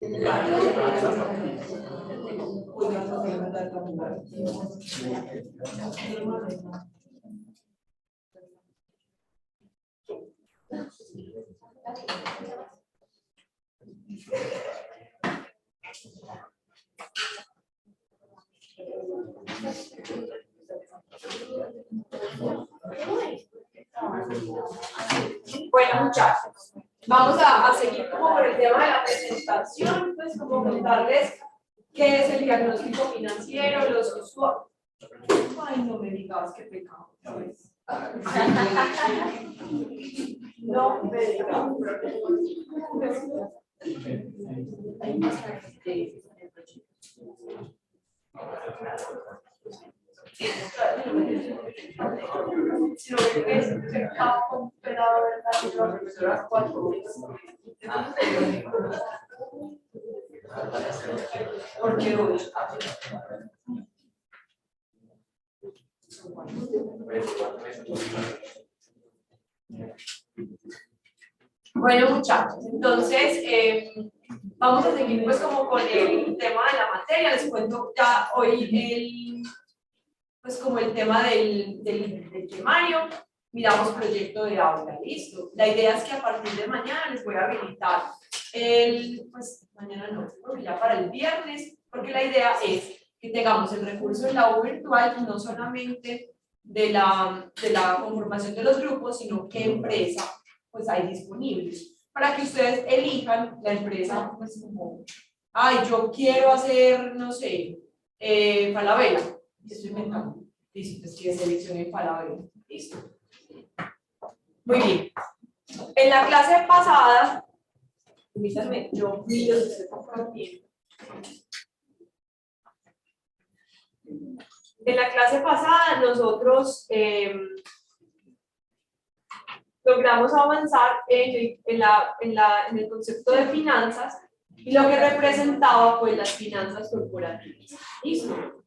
Bueno, muchachos, vamos a seguir como por el tema de la presentación, pues como contarles qué es el diagnóstico financiero, los usuarios. Ay, no me digas qué pecado. No me digas. Si lo que es pecado comparado de la profesora 4 veces. Porque hoy. Bueno, muchachos, entonces vamos a seguir pues como con el tema de la materia. Les cuento ya hoy pues como el tema del temario. Miramos proyecto de aula, listo. La idea es que a partir de mañana les voy a habilitar pues mañana no, porque ya para el viernes, porque la idea es que tengamos el recurso de la U virtual, no solamente de la conformación de los grupos, sino qué empresa pues hay disponibles, para que ustedes elijan la empresa, pues como, ay, yo quiero hacer, no sé, Falabella, estoy inventando, listo, pues que seleccionen Falabella, listo. Muy bien, en la clase pasada, permítanme, yo miro si estoy compartiendo. En la clase pasada nosotros logramos avanzar en el concepto de finanzas y lo que representaba pues las finanzas corporativas. ¿Listo?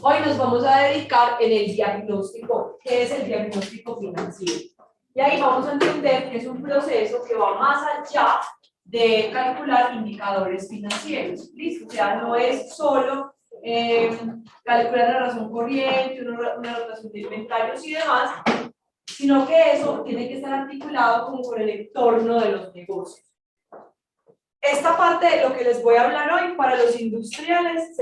Hoy nos vamos a dedicar en el diagnóstico. ¿Qué es el diagnóstico financiero? Y ahí vamos a entender que es un proceso que va más allá de calcular indicadores financieros. ¿Listo? O sea, no es solo calcular la razón corriente, una rotación de inventarios y demás, sino que eso tiene que estar articulado como con el entorno de los negocios. Esta parte, lo que les voy a hablar hoy para los industriales,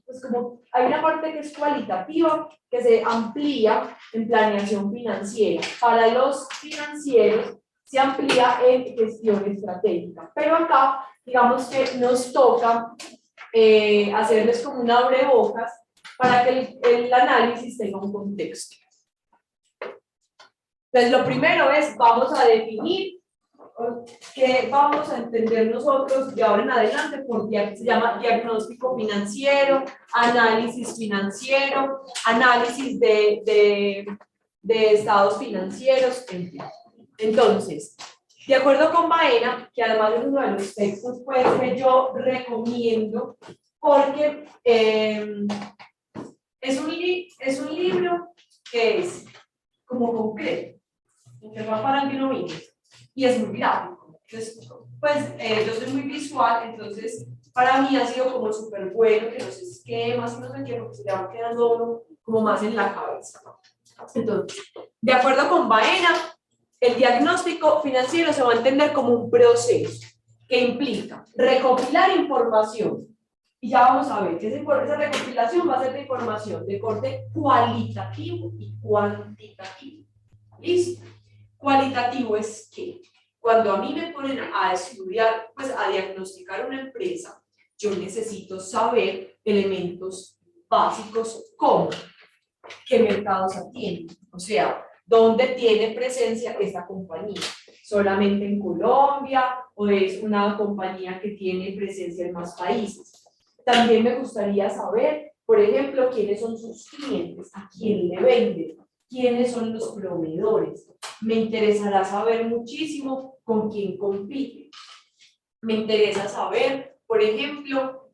pues como hay una parte que es cualitativa, que se amplía en planeación financiera. Para los financieros se amplía en gestión estratégica. Pero acá, digamos que nos toca hacerles como un abrebocas para que el análisis tenga un contexto. Entonces, lo primero es, vamos a definir qué vamos a entender nosotros de ahora en adelante por se llama diagnóstico financiero, análisis financiero, análisis de estados financieros, en fin. Entonces, de acuerdo con Baena, que además es uno de los textos pues, que yo recomiendo, porque es un libro que es como concreto, que va para el vino vino, y es muy gráfico. Entonces, pues yo soy muy visual, entonces para mí ha sido como súper bueno que los esquemas, no sé qué, porque se le van quedando como más en la cabeza. Entonces, de acuerdo con Baena, el diagnóstico financiero se va a entender como un proceso que implica recopilar información. Y ya vamos a ver que esa recopilación va a ser de información de corte cualitativo y cuantitativo. ¿Listo? Cualitativo es que cuando a mí me ponen a estudiar, pues a diagnosticar una empresa, yo necesito saber elementos básicos como qué mercados atiende, o sea, dónde tiene presencia esta compañía, solamente en Colombia o es una compañía que tiene presencia en más países. También me gustaría saber, por ejemplo, quiénes son sus clientes, a quién le venden, quiénes son los proveedores. Me interesará saber muchísimo con quién compite. Me interesa saber, por ejemplo,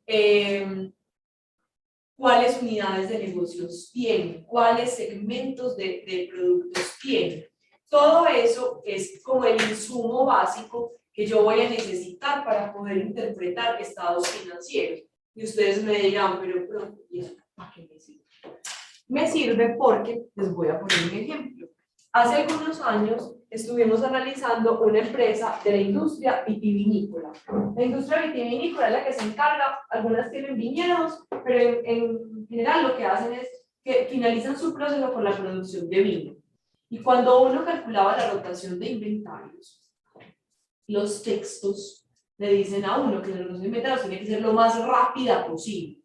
cuáles unidades de negocios tienen, cuáles segmentos de productos tienen. Todo eso es como el insumo básico que yo voy a necesitar para poder interpretar estados financieros. Y ustedes me dirán, pero ¿y eso para qué me sirve? Me sirve porque les voy a poner un ejemplo. Hace algunos años estuvimos analizando una empresa de la industria vitivinícola. La industria vitivinícola es la que se encarga, algunas tienen viñedos, pero en general lo que hacen es que finalizan su proceso con la producción de vino. Y cuando uno calculaba la rotación de inventarios, los textos le dicen a uno que la rotación de inventarios tiene que ser lo más rápida posible.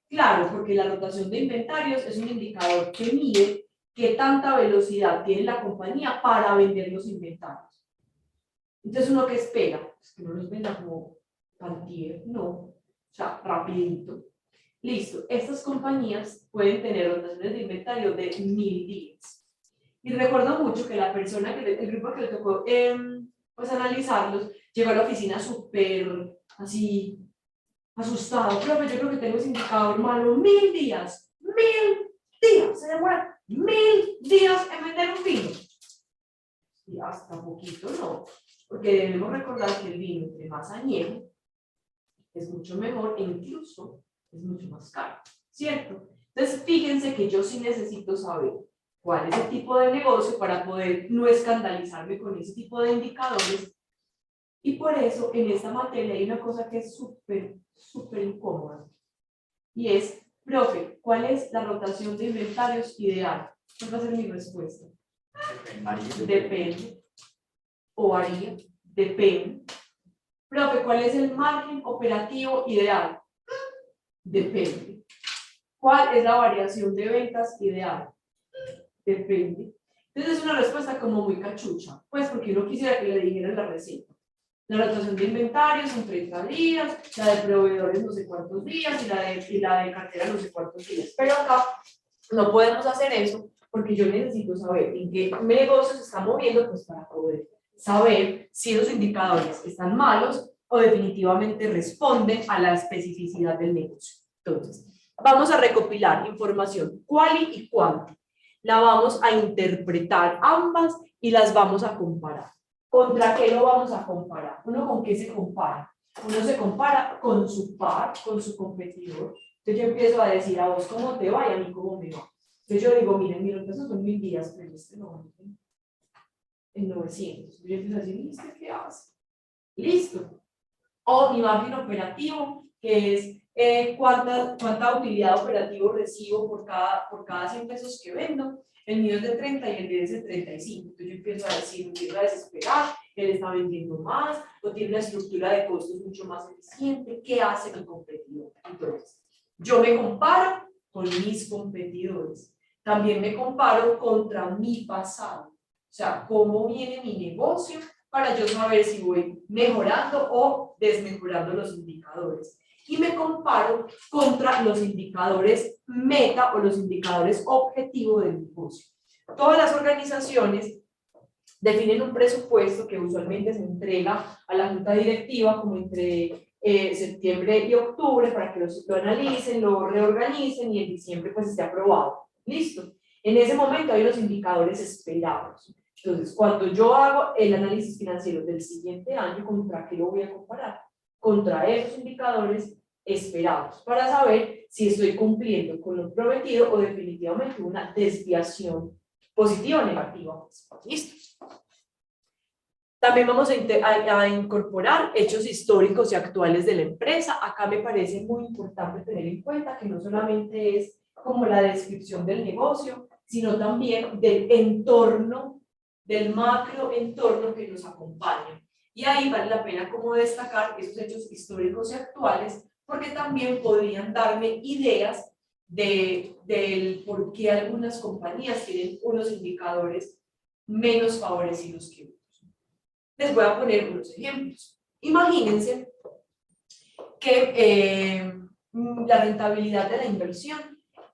Claro, porque la rotación de inventarios es un indicador que mide qué tanta velocidad tiene la compañía para vender los inventarios. Entonces, ¿uno qué espera? Pues que no los venda como antier, no, o sea, rapidito. Listo, estas compañías pueden tener rotaciones de inventario de 1000 días. Y recuerdo mucho que la persona, el grupo que le tocó pues analizarlos, llegó a la oficina súper así, asustado. Profe, yo creo que tengo ese indicador malo. 1000 días, 1000 días, se demora 1000 días en vender un vino. Y hasta poquito no, porque debemos recordar que el vino entre más añejo es mucho mejor e incluso es mucho más caro, ¿cierto? Entonces fíjense que yo sí necesito saber cuál es el tipo de negocio para poder no escandalizarme con ese tipo de indicadores. Y por eso en esta materia hay una cosa que es súper incómoda. Y es, profe, ¿cuál es la rotación de inventarios ideal? ¿Cuál va a ser mi respuesta? Depende. O varía. Depende. Profe, ¿cuál es el margen operativo ideal? Depende. ¿Cuál es la variación de ventas ideal? Depende. Entonces es una respuesta como muy cachucha, pues porque uno quisiera que le dijeran la receta. La rotación de inventarios en 30 días, la de proveedores no sé cuántos días y la de cartera no sé cuántos días. Pero acá no podemos hacer eso porque yo necesito saber en qué negocio se está moviendo pues para poder saber si los indicadores están malos o definitivamente responden a la especificidad del negocio. Entonces, vamos a recopilar información quali y quanti. La vamos a interpretar ambas y las vamos a comparar. ¿Contra qué lo vamos a comparar? ¿Uno con qué se compara? Uno se compara con su par, con su competidor. Entonces yo empiezo a decir a vos cómo te va y a mí cómo me va. Entonces yo digo, miren, mi rotación son 1000 días, pero este no, en 900. Yo empiezo a decir, ¿y este qué hace? Listo. O mi margen operativo, que es cuánta utilidad operativa recibo por cada 100 pesos que vendo. El mío es de 30 y el de él es de 35. Entonces yo empiezo a decir, empiezo a desesperar, él está vendiendo más, o tiene una estructura de costos mucho más eficiente. ¿Qué hace mi competidor? Entonces, yo me comparo con mis competidores. También me comparo contra mi pasado. O sea, cómo viene mi negocio para yo saber si voy mejorando o desmejorando los indicadores. Y me comparo contra los indicadores meta o los indicadores objetivo del negocio. Todas las organizaciones definen un presupuesto que usualmente se entrega a la junta directiva como entre septiembre y octubre para que lo analicen, lo reorganicen y en diciembre pues esté aprobado. ¿Listo? En ese momento hay los indicadores esperados. Entonces, cuando yo hago el análisis financiero del siguiente año, ¿contra qué lo voy a comparar? Contra esos indicadores esperados, para saber si estoy cumpliendo con lo prometido o definitivamente una desviación positiva o negativa. ¿Listo? También vamos a incorporar hechos históricos y actuales de la empresa. Acá me parece muy importante tener en cuenta que no solamente es como la descripción del negocio, sino también del entorno, del macro entorno que nos acompaña. Y ahí vale la pena como destacar esos hechos históricos y actuales, porque también podrían darme ideas del por qué algunas compañías tienen unos indicadores menos favorecidos que otros. Les voy a poner unos ejemplos. Imagínense que la rentabilidad de la inversión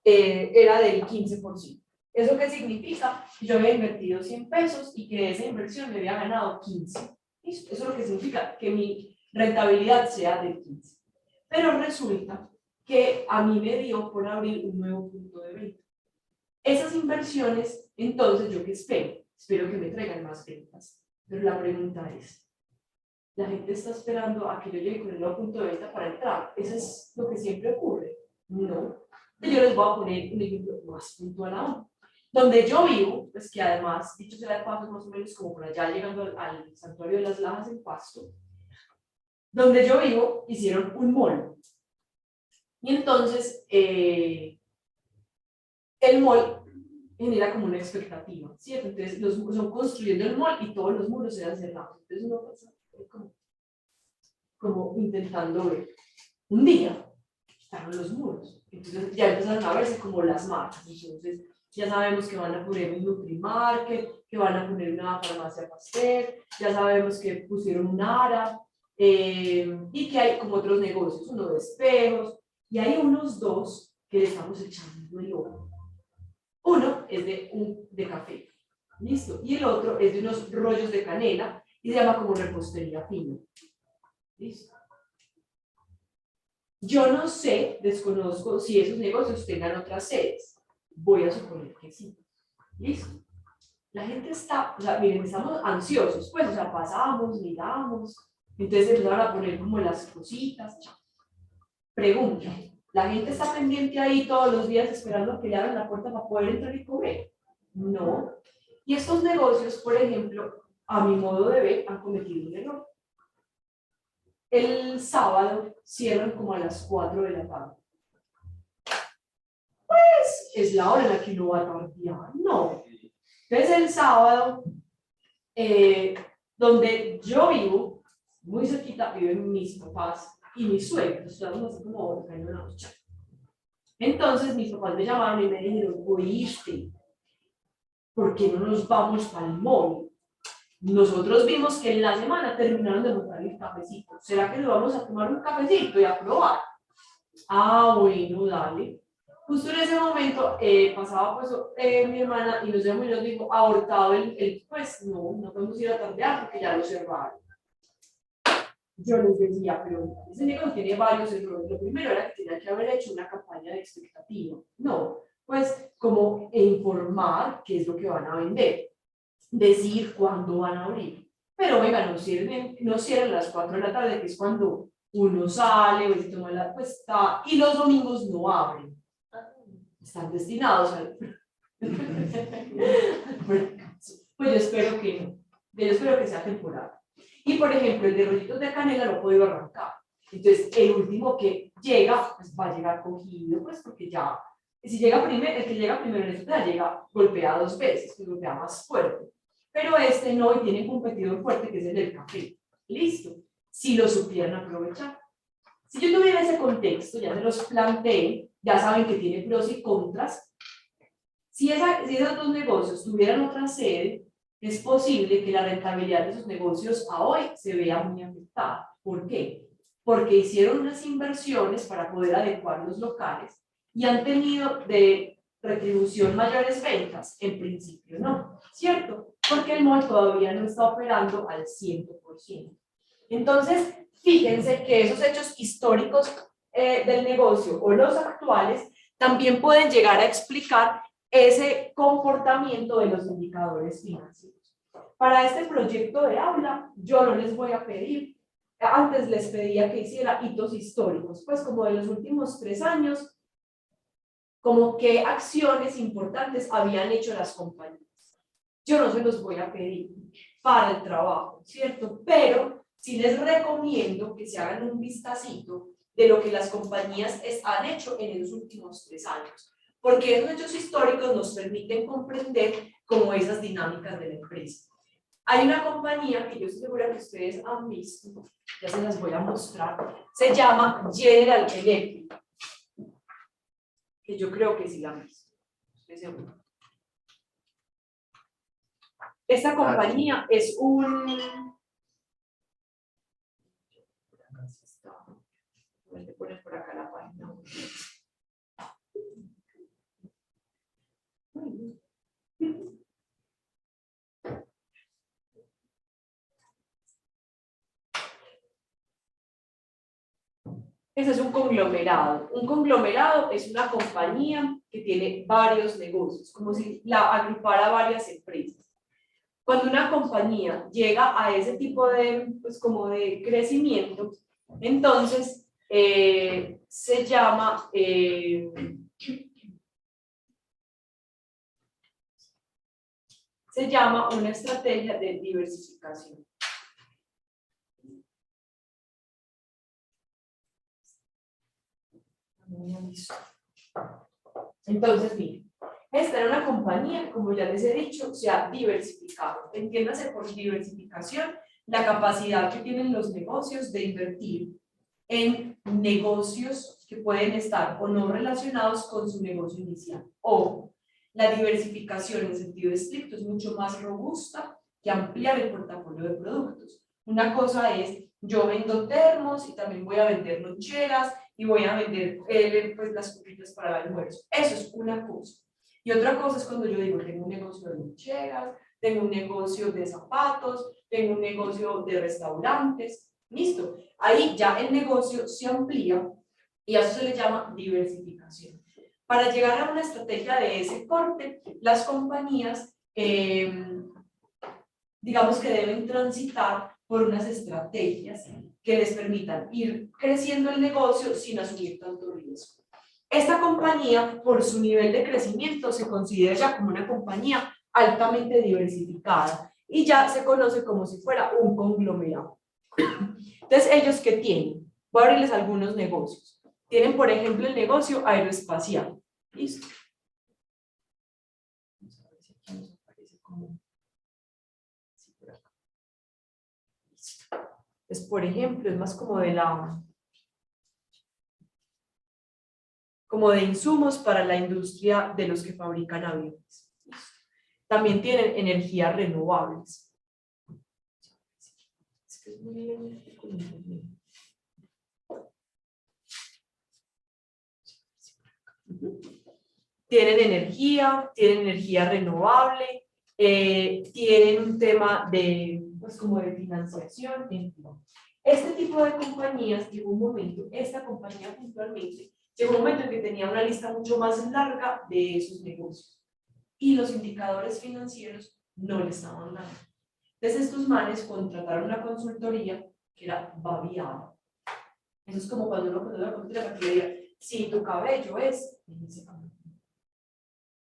era del 15%. ¿Eso qué significa? Yo había invertido 100 pesos y que de esa inversión me había ganado 15. ¿Listo? Eso es lo que significa que mi rentabilidad sea del 15. Pero resulta que a mí me dio por abrir un nuevo punto de venta. Esas inversiones, entonces, ¿yo qué espero? Espero que me traigan más ventas. Pero la pregunta es, la gente está esperando a que yo llegue con el nuevo punto de venta para entrar. Eso es lo que siempre ocurre. No. Yo les voy a poner un ejemplo más puntual aún. Donde yo vivo, pues que además, dicho sea de paso, más o menos como por allá llegando al santuario de las Lajas en Pasto, donde yo vivo hicieron un mall. Y entonces el mall genera como una expectativa, ¿cierto? Entonces son construyendo el mall y todos los muros eran cerrados. Entonces uno pasa como intentando ver. Un día quitaron los muros. Entonces ya empezaron a verse como las marcas. Entonces ya sabemos que van a poner un Nutrimarket, que van a poner una farmacia Pasteur, ya sabemos que pusieron un ARA, y que hay como otros negocios, uno de espejos, y hay unos dos que le estamos echando el ojo. Uno es de café, listo, y el otro es de unos rollos de canela y se llama como repostería fina, listo. Yo no sé, desconozco si esos negocios tengan otras sedes, voy a suponer que sí, listo. La gente está, o sea, miren, estamos ansiosos, pues, o sea, pasamos, miramos, entonces empezaron a poner como las cositas. Pregunta, ¿la gente está pendiente ahí todos los días esperando a que le abran la puerta para poder entrar y comer? No. Y estos negocios, por ejemplo, a mi modo de ver, han cometido un error. El sábado cierran como a las 4 de la tarde. Pues es la hora en la que uno va a tardear. No. Entonces el sábado, donde yo vivo, muy cerquita, viven mis papás y mis suegros. Estamos así como en una noche. Entonces mis papás me llamaron y me dijeron, oíste, ¿por qué no nos vamos para el mall? Nosotros vimos que en la semana terminaron de montar el cafecito. ¿Será que nos vamos a tomar un cafecito y a probar? Ah, bueno, dale. Justo en ese momento pasaba pues mi hermana y nos llamó y nos dijo, abortado pues no podemos ir a tardear porque ya lo cerraron. Yo les decía, pero ese negocio tiene varios errores. Lo primero era que tenía que haber hecho una campaña de expectativa. No, pues como informar qué es lo que van a vender, decir cuándo van a abrir. Pero venga, no cierren a las 4 de la tarde, que es cuando uno sale o se toma la cuesta, y los domingos no abren. Están destinados al fracaso. Pues yo espero que no. Yo espero que sea temporal. Y por ejemplo, el de rollitos de canela lo he podido arrancar. Entonces, el último que llega, pues va a llegar cogido, pues porque ya, si llega primero, el que llega primero en esta llega golpeado 2 veces, pues golpea más fuerte. Pero este no, y tiene un competidor fuerte que es el del café. Listo. Si lo supieran aprovechar. Si yo tuviera ese contexto, ya se los planteé, ya saben que tiene pros y contras. Si esos dos negocios tuvieran otra sede, es posible que la rentabilidad de esos negocios a hoy se vea muy afectada. ¿Por qué? Porque hicieron unas inversiones para poder adecuar los locales y han tenido de retribución mayores ventas. En principio no, ¿cierto? Porque el mall todavía no está operando al 100%. Entonces, fíjense que esos hechos históricos del negocio o los actuales también pueden llegar a explicar ese comportamiento de los indicadores financieros. Para este proyecto de aula, yo no les voy a pedir, antes les pedía que hiciera hitos históricos, pues como de los últimos 3 años, como qué acciones importantes habían hecho las compañías. Yo no se los voy a pedir para el trabajo, ¿cierto? Pero sí les recomiendo que se hagan un vistacito de lo que las compañías han hecho en los últimos 3 años. Porque esos hechos históricos nos permiten comprender como esas dinámicas de la empresa. Hay una compañía que yo estoy segura que ustedes han visto, ya se las voy a mostrar, se llama General Electric, que yo creo que sí la han visto, estoy segura. Esta compañía es un... Voy a poner por acá la página. Ese es un conglomerado. Un conglomerado es una compañía que tiene varios negocios, como si la agrupara varias empresas. Cuando una compañía llega a ese tipo de, pues como de crecimiento, entonces se llama una estrategia de diversificación. Entonces, miren, esta era una compañía, como ya les he dicho, se ha diversificado. Entiéndase por diversificación la capacidad que tienen los negocios de invertir en negocios que pueden estar o no relacionados con su negocio inicial. O la diversificación en sentido estricto es mucho más robusta que ampliar el portafolio de productos. Una cosa es, yo vendo termos y también voy a vender loncheras y voy a vender pues, las copitas para el almuerzo. Eso es una cosa. Y otra cosa es cuando yo digo, tengo un negocio de loncheras, tengo un negocio de zapatos, tengo un negocio de restaurantes. Listo. Ahí ya el negocio se amplía y a eso se le llama diversificación. Para llegar a una estrategia de ese corte, las compañías, digamos que deben transitar por unas estrategias que les permitan ir creciendo el negocio sin asumir tanto riesgo. Esta compañía, por su nivel de crecimiento, se considera ya como una compañía altamente diversificada y ya se conoce como si fuera un conglomerado. Entonces, ¿ellos qué tienen? Voy a abrirles algunos negocios. Tienen, por ejemplo, el negocio aeroespacial. ¿Listo? Vamos a ver si aquí nos aparece como... Sí, por acá. Listo. Entonces, por ejemplo, es más como de la... como de insumos para la industria de los que fabrican aviones. También tienen energías renovables. Es que es muy... Tienen energía renovable, tienen un tema de, pues como de financiación. Este tipo de compañías llegó un momento, esta compañía puntualmente, llegó un momento en que tenía una lista mucho más larga de sus negocios y los indicadores financieros no le estaban dando. Entonces estos manes contrataron una consultoría que era Baviada. Eso es como cuando uno contrata una consultoría para que le diga, si tu cabello es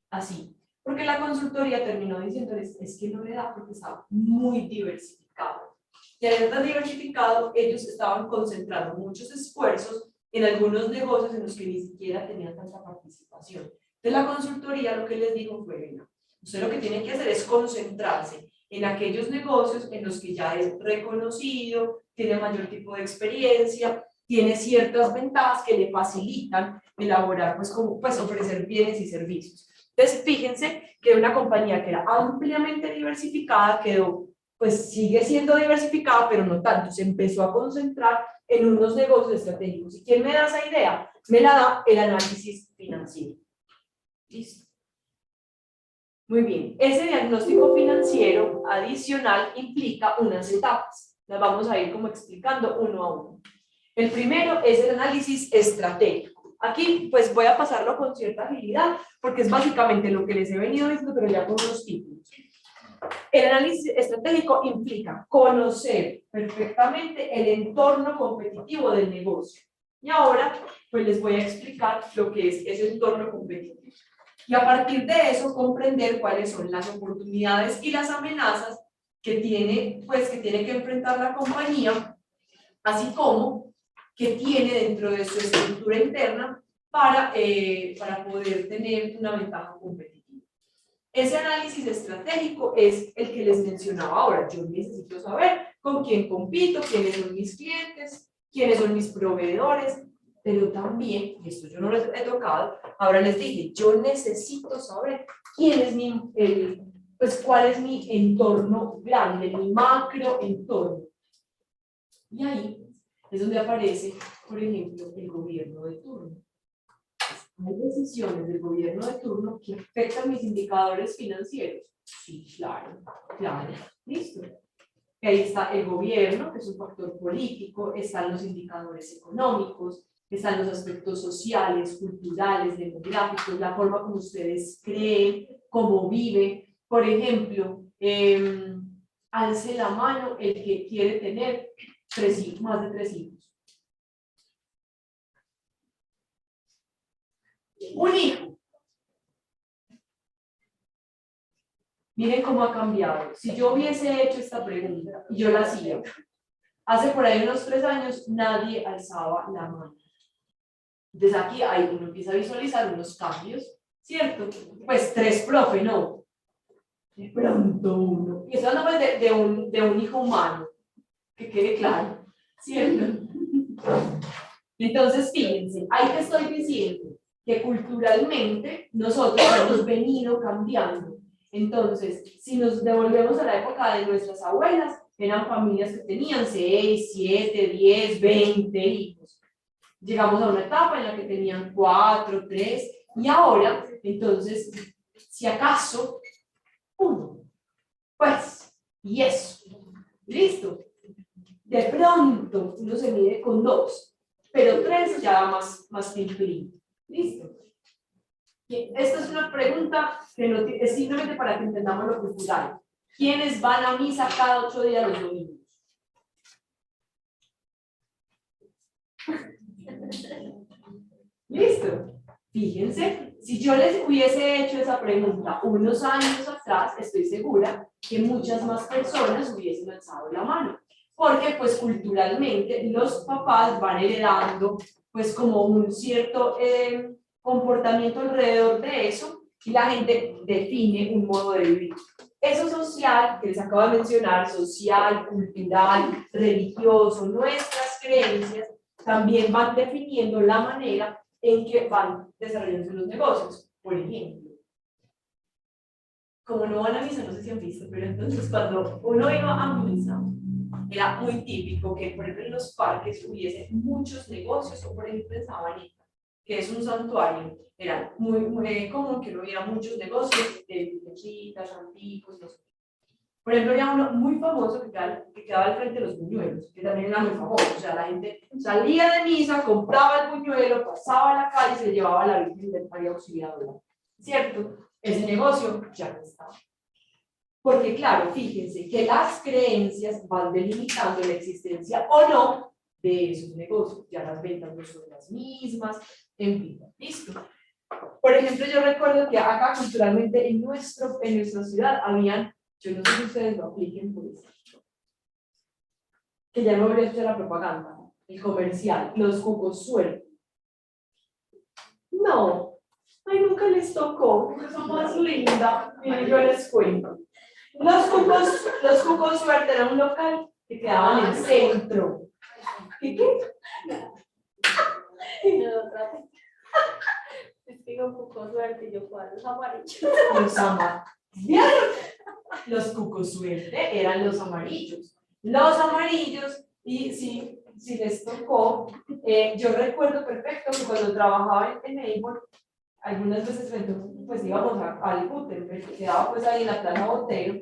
así, porque la consultoría terminó diciéndoles, es que no le da porque estaba muy diversificado. Y al estar diversificado, ellos estaban concentrando muchos esfuerzos en algunos negocios en los que ni siquiera tenían tanta participación. Entonces la consultoría lo que les dijo fue, venga, usted lo que tiene que hacer es concentrarse en aquellos negocios en los que ya es reconocido, tiene mayor tipo de experiencia, tiene ciertas ventajas que le facilitan elaborar, pues, como, pues ofrecer bienes y servicios. Entonces, fíjense que una compañía que era ampliamente diversificada quedó, pues sigue siendo diversificada, pero no tanto, se empezó a concentrar en unos negocios estratégicos. ¿Y quién me da esa idea? Me la da el análisis financiero. ¿Listo? Muy bien, ese diagnóstico financiero adicional implica unas etapas. Las vamos a ir como explicando uno a uno. El primero es el análisis estratégico. Aquí pues voy a pasarlo con cierta agilidad porque es básicamente lo que les he venido diciendo, pero ya con los títulos. El análisis estratégico implica conocer perfectamente el entorno competitivo del negocio. Y ahora pues les voy a explicar lo que es ese entorno competitivo. Y a partir de eso comprender cuáles son las oportunidades y las amenazas que tiene que enfrentar la compañía, así como que tiene dentro de su estructura interna para poder tener una ventaja competitiva. Ese análisis estratégico es el que les mencionaba ahora. Yo necesito saber con quién compito, quiénes son mis clientes, quiénes son mis proveedores, pero también, y esto yo no les he tocado, ahora les dije, yo necesito saber quién es pues cuál es mi entorno grande, mi macro entorno. Y ahí es donde aparece, por ejemplo, el gobierno de turno. ¿Hay decisiones del gobierno de turno que afectan mis indicadores financieros? Sí, claro, claro. Listo. Y ahí está el gobierno, que es un factor político, están los indicadores económicos, están los aspectos sociales, culturales, demográficos, la forma como ustedes creen, cómo viven. Por ejemplo, alce la mano el que quiere tener más de 3 hijos. Un hijo. Miren cómo ha cambiado. Si yo hubiese hecho esta pregunta y yo la hacía, hace por ahí unos 3 años nadie alzaba la mano. Entonces aquí ahí uno empieza a visualizar unos cambios, ¿cierto? Pues 3, profe, no. De pronto uno. Y eso hablando pues de un hijo humano, que quede claro, ¿cierto? Entonces, fíjense, ahí te estoy diciendo que culturalmente nosotros hemos venido cambiando. Entonces, si nos devolvemos a la época de nuestras abuelas, eran familias que tenían 6, 7, 10, 20 hijos. Llegamos a una etapa en la que tenían 4, 3, y ahora, entonces, si acaso, 1. Pues, y eso. ¿Listo? De pronto, uno se mide con 2, pero 3 ya da más pimpín. ¿Listo? Bien, esta es una pregunta que no, es simplemente para que entendamos lo cultural. ¿Quiénes van a misa cada 8 días los domingos? ¿Listo? Fíjense, si yo les hubiese hecho esa pregunta unos años atrás, estoy segura que muchas más personas hubiesen alzado la mano. Porque pues culturalmente los papás van heredando pues como un cierto comportamiento alrededor de eso y la gente define un modo de vivir. Eso social que les acabo de mencionar, social, cultural, religioso, nuestras creencias también van definiendo la manera en que van desarrollándose los negocios. Por ejemplo, como no van a misa, no sé si han visto, pero entonces cuando uno iba a misa, era muy típico que, por ejemplo, en los parques hubiese muchos negocios, o por ejemplo en Sabaneta, que es un santuario, era muy común que hubiera muchos negocios de lechitas, anticos, no sé. Por ejemplo, había uno muy famoso que quedaba al frente de los buñuelos, que también era muy famoso. O sea, la gente salía de misa, compraba el buñuelo, pasaba a la calle y se llevaba a la Virgen del María Auxiliadora. ¿Cierto? Ese negocio ya no estaba. Porque claro, fíjense que las creencias van delimitando la existencia o no de esos negocios. Ya las ventas no son las mismas, en fin, ¿listo? Por ejemplo, yo recuerdo que acá culturalmente en nuestra ciudad habían, yo no sé si ustedes lo apliquen por eso, que ya no habría hecho la propaganda, el comercial, los jugos suerte. No, ay, nunca les tocó, cosa más linda, y yo les cuento. Los jugos suerte era un local que quedaba en el centro. ¿Qué? Es que con poco suerte yo fui a los amarillos. Los amarillos. Los cucos suerte eran los amarillos. Los amarillos, y si les tocó, yo recuerdo perfecto que cuando trabajaba en Avon, algunas veces pues íbamos al cúter, que quedaba pues ahí en la Plaza Botero,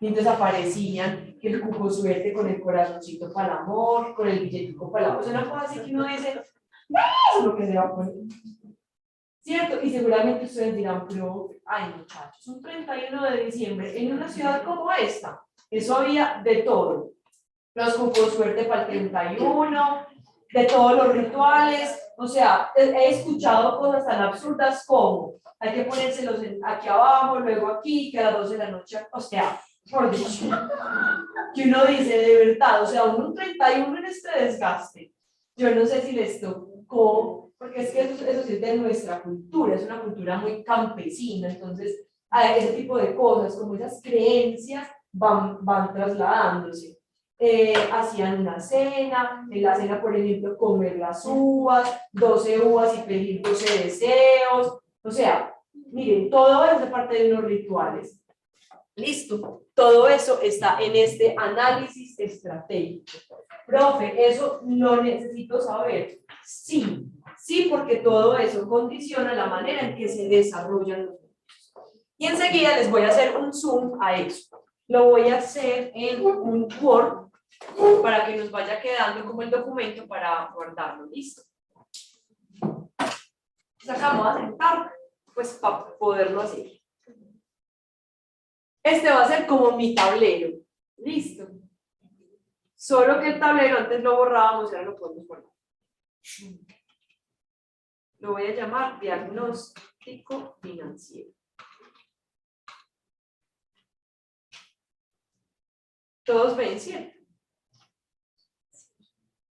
y entonces aparecían que el cuco suerte con el corazoncito para el amor, con el billetico para el amor, o sea, una cosa así que uno dice, es lo que se va a poner. ¿Cierto? Y seguramente ustedes dirán, pero, ay muchachos, un 31 de diciembre en una ciudad como esta, eso había de todo. Los cupos suerte para el 31, de todos los rituales, o sea, he escuchado cosas tan absurdas como, hay que ponérselos aquí abajo, luego aquí, que a las 12 de la noche, o sea, por Dios, que uno dice de verdad, o sea, un 31 en este desgaste, yo no sé si les tocó, porque es que eso sí es de nuestra cultura, es una cultura muy campesina, entonces a ese tipo de cosas, como esas creencias van trasladándose. Hacían una cena, en la cena, por ejemplo, comer las uvas, 12 uvas y pedir 12 deseos, o sea, miren, todo eso es parte de unos rituales. Listo, todo eso está en este análisis estratégico. Profe, eso lo necesito saber. Sí, sí, porque todo eso condiciona la manera en que se desarrollan los negocios. Y enseguida les voy a hacer un zoom a eso. Lo voy a hacer en un Word para que nos vaya quedando como el documento para guardarlo. Listo. Sacamos a sentar, pues para poderlo hacer. Este va a ser como mi tablero. Listo. Solo que el tablero antes lo borrábamos y ahora lo podemos guardar. Lo voy a llamar diagnóstico financiero. Todos ven, ¿cierto?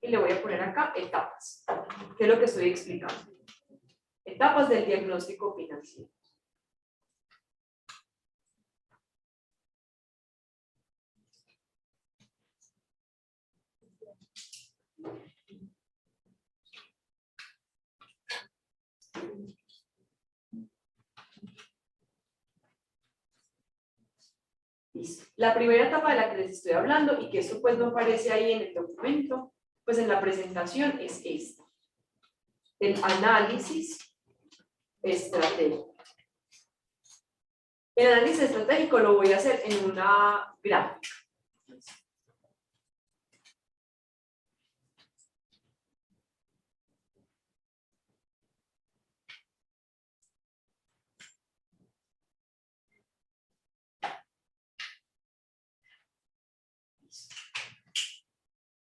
Y le voy a poner acá etapas, que es lo que estoy explicando. Etapas del diagnóstico financiero. Listo. La primera etapa de la que les estoy hablando, y que esto pues no aparece ahí en el documento, pues en la presentación es esta. El análisis estratégico. El análisis estratégico lo voy a hacer en una gráfica.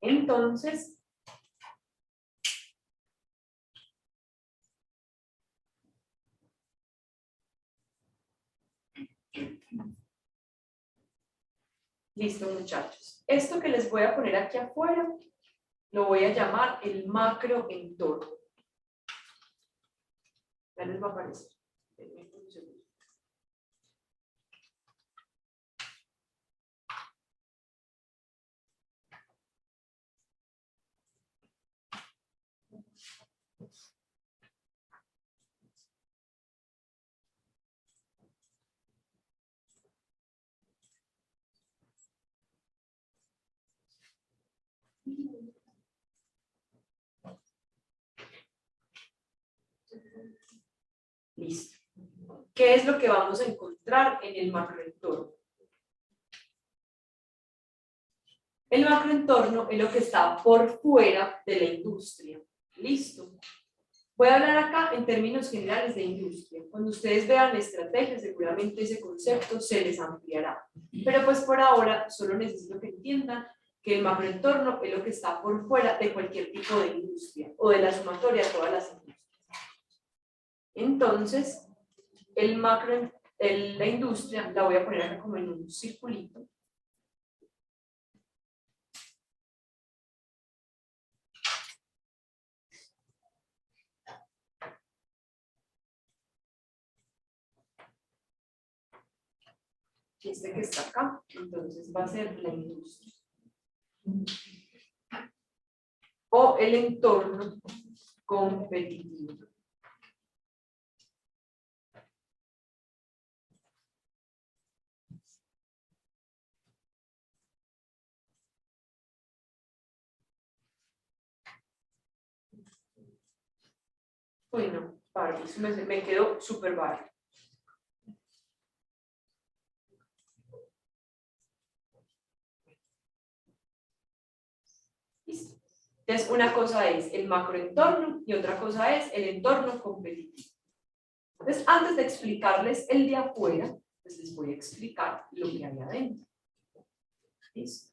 Entonces, listo, muchachos. Esto que les voy a poner aquí afuera, lo voy a llamar el macroentorno. Ya les va a aparecer. Denme un segundo. Listo. ¿Qué es lo que vamos a encontrar en el macroentorno? El macroentorno es lo que está por fuera de la industria. Listo. Voy a hablar acá en términos generales de industria. Cuando ustedes vean estrategias, seguramente ese concepto se les ampliará. Pero pues por ahora solo necesito que entiendan que el macroentorno es lo que está por fuera de cualquier tipo de industria o de la sumatoria de todas las industrias. Entonces, la industria la voy a poner acá como en un circulito. Este que está acá, entonces va a ser la industria. O el entorno competitivo. Bueno, Barbie, me quedó súper Barbie. Listo. Entonces, una cosa es el macroentorno y otra cosa es el entorno competitivo. Entonces, antes de explicarles el de afuera, pues les voy a explicar lo que hay adentro. ¿Listo?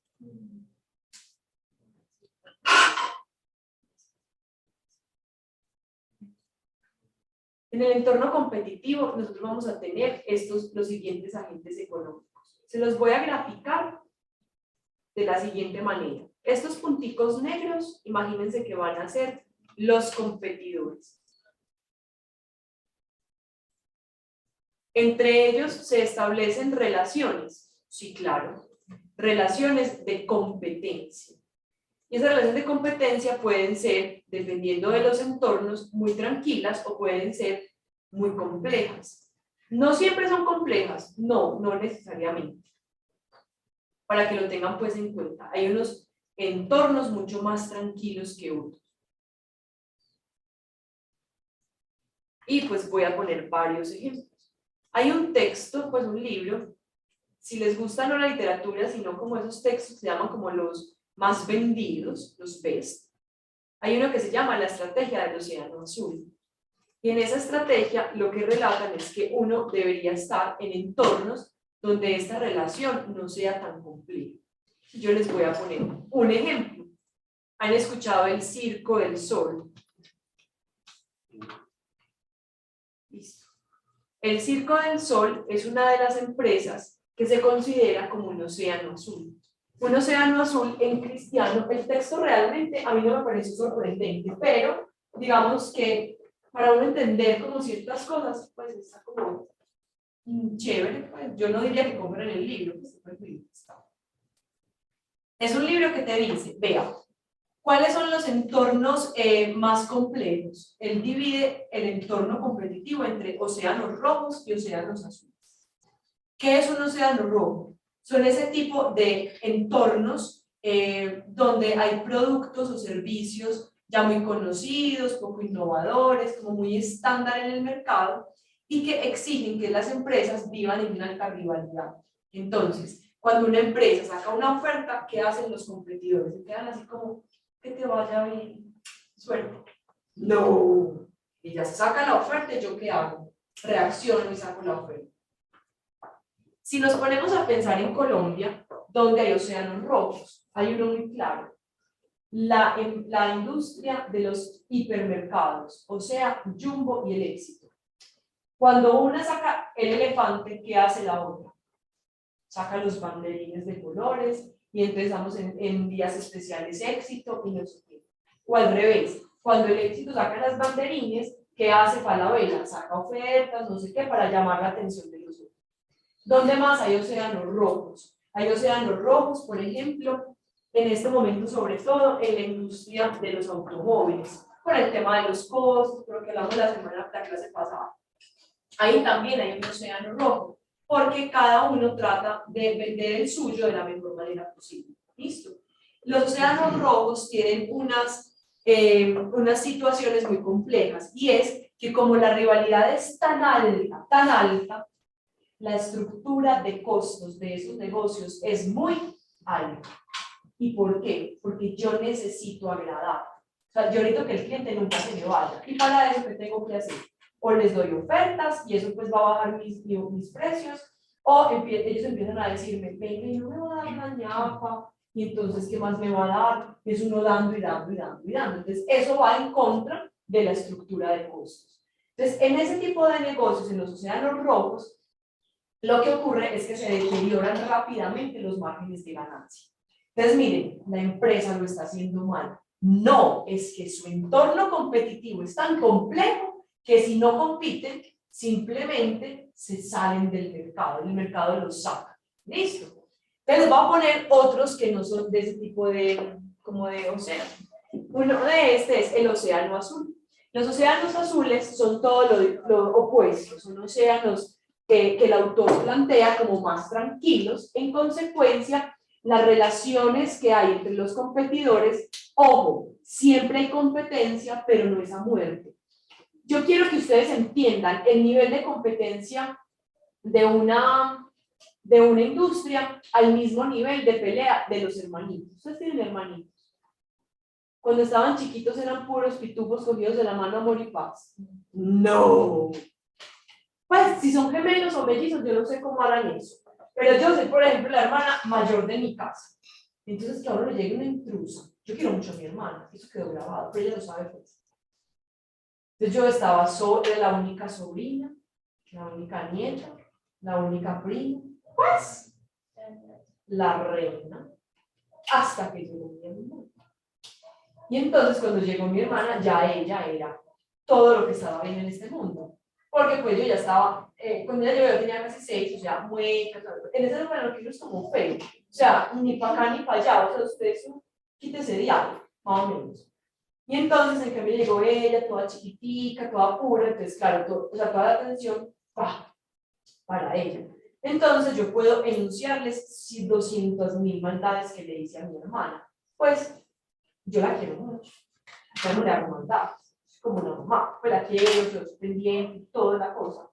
En el entorno competitivo, nosotros vamos a tener los siguientes agentes económicos. Se los voy a graficar de la siguiente manera. Estos punticos negros, imagínense que van a ser los competidores. Entre ellos se establecen relaciones, sí, claro, relaciones de competencia. Y esas relaciones de competencia pueden ser, dependiendo de los entornos, muy tranquilas o pueden ser muy complejas. No siempre son complejas, no necesariamente. Para que lo tengan pues en cuenta. Hay unos entornos mucho más tranquilos que otros. Y pues voy a poner varios ejemplos. Hay un texto, pues un libro, si les gusta no la literatura, sino como esos textos se llaman como los más vendidos, los best. Hay uno que se llama La estrategia del océano azul. Y en esa estrategia lo que relatan es que uno debería estar en entornos donde esta relación no sea tan compleja. Yo les voy a poner un ejemplo. ¿Han escuchado el Circo del Sol? Listo. El Circo del Sol es una de las empresas que se considera como un océano azul. Un océano azul en cristiano, el texto realmente a mí no me parece sorprendente, pero digamos que para uno entender como ciertas cosas, pues está como chévere, pues yo no diría que compren el libro, es un libro que te dice, vea, ¿cuáles son los entornos más complejos? Él divide el entorno competitivo entre océanos rojos y océanos azules. ¿Qué es un océano rojo? Son ese tipo de entornos donde hay productos o servicios ya muy conocidos, poco innovadores, como muy estándar en el mercado y que exigen que las empresas vivan en una alta rivalidad. Entonces, cuando una empresa saca una oferta, ¿qué hacen los competidores? Se quedan así como, que te vaya bien, suerte. No, ella saca la oferta y ¿yo qué hago? Reacciono y saco la oferta. Si nos ponemos a pensar en Colombia, donde hay océanos rojos, hay uno muy claro. La industria de los hipermercados, o sea, Jumbo y el Éxito. Cuando una saca el elefante, ¿qué hace la otra? Saca los banderines de colores y empezamos en días especiales Éxito y no sé qué. O al revés, cuando el Éxito saca las banderines, ¿qué hace Falabella? Saca ofertas, no sé qué, para llamar la atención de los otros. ¿Dónde más hay océanos rojos? Hay océanos rojos, por ejemplo, en este momento sobre todo en la industria de los automóviles, por el tema de los costos, por lo que hablamos la clase pasada. Ahí también hay un océano rojo, porque cada uno trata de vender el suyo de la mejor manera posible. ¿Listo? Los océanos rojos tienen unas situaciones muy complejas, y es que como la rivalidad es tan alta, la estructura de costos de esos negocios es muy alta. ¿Y por qué? Porque yo necesito agradar. O sea, yo necesito que el cliente nunca se me vaya. Y para eso, ¿qué tengo que hacer? O les doy ofertas y eso pues va a bajar mis precios, o ellos empiezan a decirme, venga, y no me va a dar la ñapa, y entonces, ¿qué más me va a dar? Es uno dando y dando y dando y dando. Entonces, eso va en contra de la estructura de costos. Entonces, en ese tipo de negocios, en los océanos rojos, lo que ocurre es que se deterioran rápidamente los márgenes de ganancia. Entonces, miren, la empresa lo está haciendo mal. No, es que su entorno competitivo es tan complejo que si no compiten, simplemente se salen del mercado, el mercado los saca. ¿Listo? Entonces, les voy a poner otros que no son de ese tipo de, como de océano. Uno de este es el océano azul. Los océanos azules son todo lo opuesto, son océanos que el autor plantea como más tranquilos. En consecuencia, las relaciones que hay entre los competidores, ojo, siempre hay competencia, pero no es a muerte. Yo quiero que ustedes entiendan el nivel de competencia de una industria al mismo nivel de pelea de los hermanitos. Ustedes tienen hermanitos. Cuando estaban chiquitos eran puros pitufos cogidos de la mano, amor y paz. No. Pues si son gemelos o mellizos, yo no sé cómo harán eso. Pero yo soy, por ejemplo, la hermana mayor de mi casa. Entonces, que ahora le llegue una intrusa. Yo quiero mucho a mi hermana, eso quedó grabado, pero ella lo sabe pues. Entonces yo estaba sola, la única sobrina, la única nieta, la única prima, pues, la reina, hasta que llegó mi hermana. Y entonces cuando llegó mi hermana, ya ella era todo lo que estaba bien en este mundo. Porque pues yo ya estaba, cuando ella llegó yo tenía casi 6, o sea, mueca, en ese momento que uno es como feo, o sea, ni para acá ni para allá, o sea, ustedes quítese de algo, más o menos. Y entonces en cambio llegó ella, toda chiquitica, toda pura, entonces claro, o sea, toda la atención para ella. Entonces yo puedo enunciarles 200.000 maldades que le hice a mi hermana. Pues yo la quiero mucho, ya no le hago maldades, como una mamá, pues la quiero, soy pendiente, toda la cosa.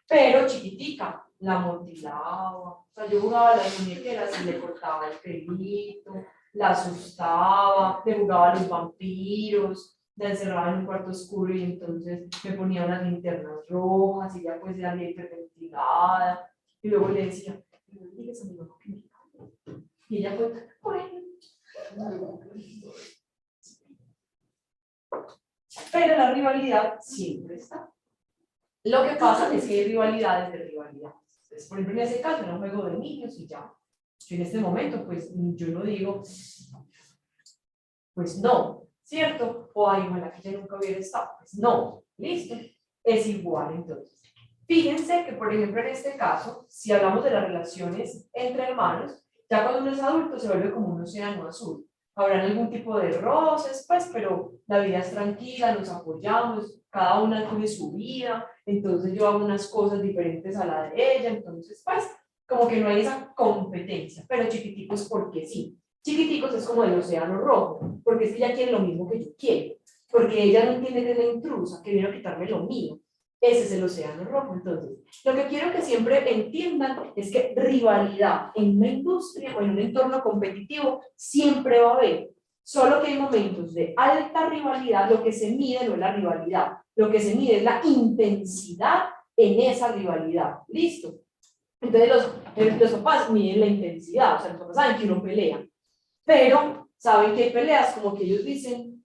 Pero chiquitica, la motilaba, o sea, yo jugaba a las muñequeras y le cortaba el pelito, la asustaba, le jugaba a los vampiros, la encerraba en un cuarto oscuro y entonces me ponía unas linternas rojas y ya pues era hiperventilada, y luego le decía, no le digas a mi mamá que me cae. Y ella fue, bueno. Pero la rivalidad siempre está. Lo que pasa es que hay rivalidades de rivalidades. Entonces, por ejemplo, en ese caso era un juego de niños y ya. Yo en este momento, pues, yo no digo, pues no, ¿cierto? O ay, ojalá que ya nunca hubiera estado. Pues no, listo. Es igual entonces. Fíjense que, por ejemplo, en este caso, si hablamos de las relaciones entre hermanos, ya cuando uno es adulto se vuelve como un océano azul. Habrán algún tipo de roces, pues, pero la vida es tranquila, nos apoyamos, cada una tiene su vida, entonces yo hago unas cosas diferentes a la de ella, entonces, pues, como que no hay esa competencia, pero chiquiticos porque sí. Chiquiticos es como el océano rojo, porque es que ella quiere lo mismo que yo quiero, porque ella no entiende que es la intrusa, que vino a quitarme lo mío. Ese es el océano rojo. Entonces, lo que quiero que siempre entiendan es que rivalidad en una industria o en un entorno competitivo siempre va a haber. Solo que hay momentos de alta rivalidad, lo que se mide no es la rivalidad, lo que se mide es la intensidad en esa rivalidad. ¿Listo? Entonces los papás miden la intensidad, o sea, los papás saben que uno pelea, pero saben que hay peleas como que ellos dicen,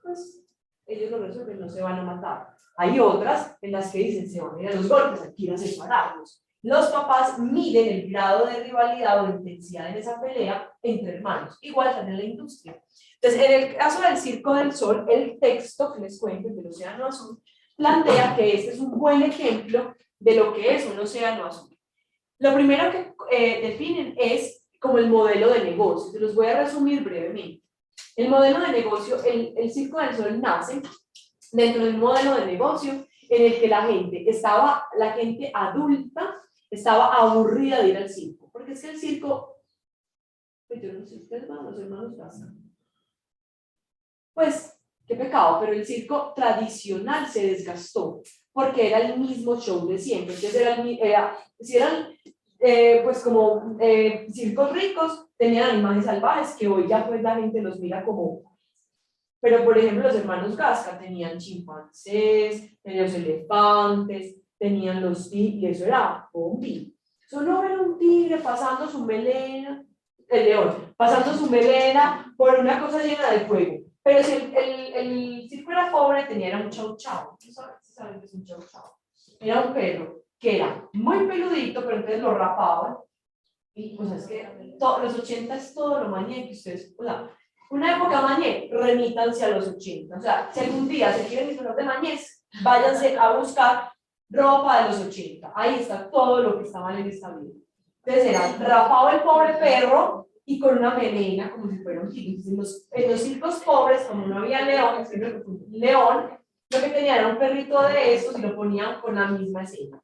pues ellos lo resuelven, no se van a matar. Hay otras en las que dicen, se van a ir a los golpes, hay que ir a separarlos. Los papás miden el grado de rivalidad o de intensidad en esa pelea entre hermanos, igual también en la industria. Entonces, en el caso del Circo del Sol, el texto que les cuento del Océano Azul plantea que este es un buen ejemplo de lo que es un océano azul. Lo primero que definen es como el modelo de negocio. Se los voy a resumir brevemente. El modelo de negocio, el Circo del Sol nace dentro de un modelo de negocio en el que la gente adulta estaba aburrida de ir al circo. Porque es que el circo, pues yo no sé, ustedes van, los hermanos pasan. Pues, qué pecado, pero el circo tradicional se desgastó porque era el mismo show de siempre. Entonces si eran pues como circos ricos, tenían animales salvajes que hoy ya pues la gente los mira como. Pero por ejemplo los hermanos Gasca tenían chimpancés, tenían los elefantes, tenían los tigres, y eso era un tigre. Eso no era un tigre pasando su melena, el león, pasando su melena por una cosa llena de fuego. Pero si el circo era pobre, era un chau chau. ¿Saben qué es un chau chau? Era un perro que era muy peludito, pero entonces lo rapaban. Y pues es que los 80 es todo lo mañé que ustedes, o sea, una época mañé, remítanse a los 80. O sea, si algún día se quieren disfrutar de mañez, váyanse a buscar ropa de los 80. Ahí está todo lo que está mal en esta vida. Entonces era rapado el pobre perro y con una melena como si fuera un tigre. En los circos pobres, como no había león, lo que tenían era un perrito de estos y lo ponían con la misma escena.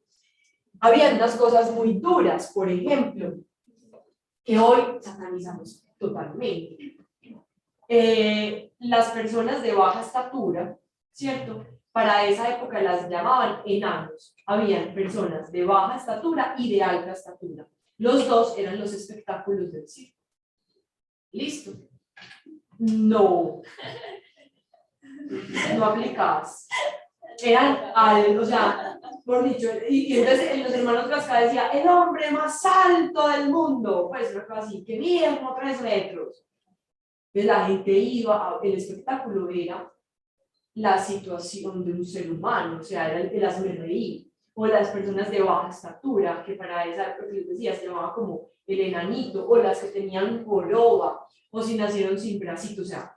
Habían unas cosas muy duras, por ejemplo, que hoy satanizamos totalmente. Las personas de baja estatura, ¿cierto? Para esa época las llamaban enanos. Habían personas de baja estatura y de alta estatura. Los dos eran los espectáculos del circo. ¿Listo? No. No aplicabas. Eran altos, o sea, por dicho, y entonces los hermanos Gasca decía, el hombre más alto del mundo, pues una cosa así, que mide como 3 metros. Entonces la gente iba, el espectáculo era la situación de un ser humano, o sea, era el hazme o las personas de baja estatura, que para esa, lo que les decía, se llamaba como el enanito, o las que tenían joroba, o si nacieron sin bracito, o sea,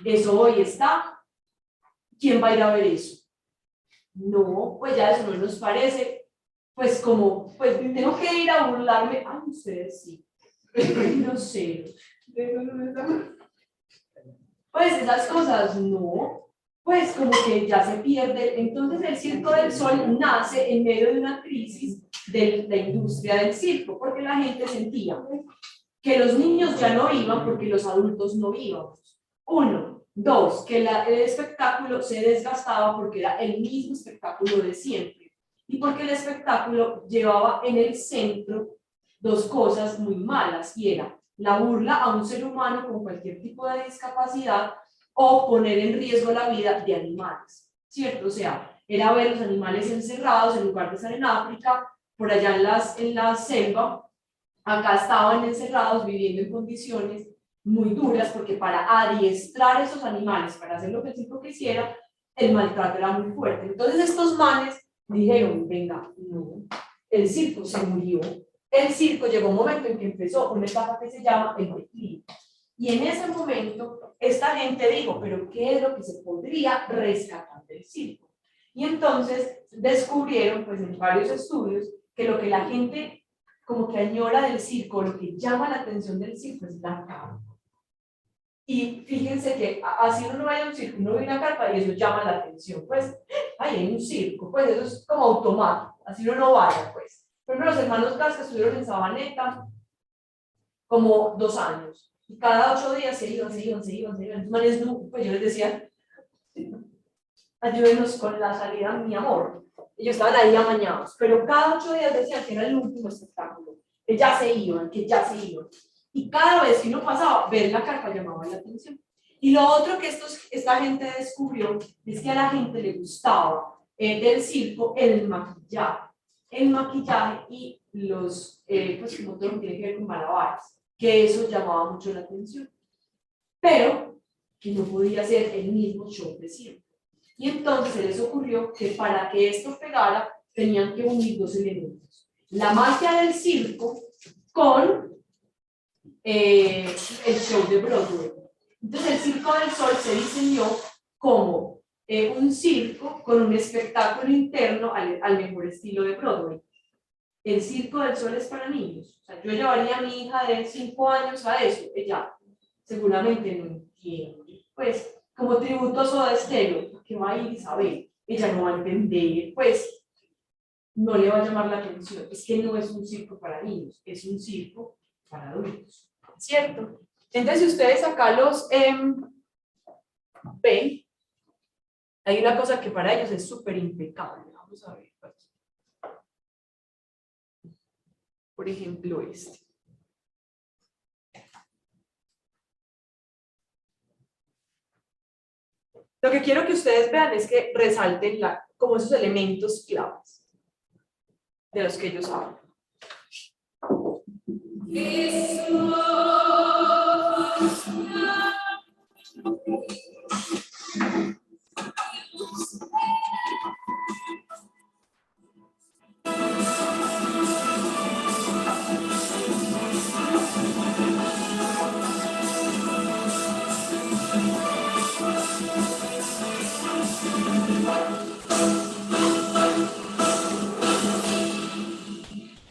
eso hoy está. ¿Quién va a ir a ver eso? No, pues ya eso no nos parece, pues como, pues tengo que ir a burlarme, ay, ustedes sí, no sé, pues esas cosas no, pues como que ya se pierde. Entonces el Circo del Sol nace en medio de una crisis de la industria del circo, porque la gente sentía que los niños ya no iban porque los adultos no íbamos. 1, 2, que el espectáculo se desgastaba porque era el mismo espectáculo de siempre y porque el espectáculo llevaba en el centro 2 cosas muy malas, y era la burla a un ser humano con cualquier tipo de discapacidad o poner en riesgo la vida de animales, ¿cierto? O sea, era ver los animales encerrados en lugar de estar en África, por allá en la selva, acá estaban encerrados viviendo en condiciones muy duras, porque para adiestrar a esos animales, para hacer lo que el circo quisiera, el maltrato era muy fuerte. Entonces estos manes dijeron, venga, no, el circo se murió. El circo llegó un momento en que empezó una etapa que se llama el declive. Y en ese momento, esta gente dijo, pero ¿qué es lo que se podría rescatar del circo? Y entonces descubrieron, pues en varios estudios, que lo que la gente como que añora del circo, lo que llama la atención del circo es la carpa. Y fíjense que así uno vaya a un circo, uno ve una carpa y eso llama la atención, pues, ay, hay un circo, pues eso es como automático, así uno no vaya, pues. Por ejemplo, los hermanos Casca estuvieron en Sabaneta como 2 años, y cada 8 días se iban. Entonces, pues yo les decía, ayúdenos con la salida, mi amor. Ellos estaban ahí amañados, pero cada 8 días decían que era el último espectáculo, que ya se iban. Y cada vez que uno pasaba, ver la carpa llamaba la atención. Y lo otro que esta gente descubrió es que a la gente le gustaba del circo el maquillaje. El maquillaje y los, pues como todo lo que tiene que ver con malabares, que eso llamaba mucho la atención. Pero que no podía ser el mismo show de circo. Y entonces se les ocurrió que para que esto pegara, tenían que unir 2 elementos. La magia del circo con el show de Broadway. Entonces el Circo del Sol se diseñó como un circo con un espectáculo interno al mejor estilo de Broadway. El Circo del Sol es para niños. O sea, yo llevaría a mi hija de 5 años a eso. Ella seguramente no entiende. Pues, como tributo a Soda Stereo, que va a ir Isabel, ella no va a entender, pues, no le va a llamar la atención. Es que no es un circo para niños, es un circo para adultos. ¿Cierto? Entonces, si ustedes acá los ven, hay una cosa que para ellos es súper impecable. Vamos a ver. Por ejemplo, este. Lo que quiero que ustedes vean es que resalten como esos elementos claves de los que ellos hablan.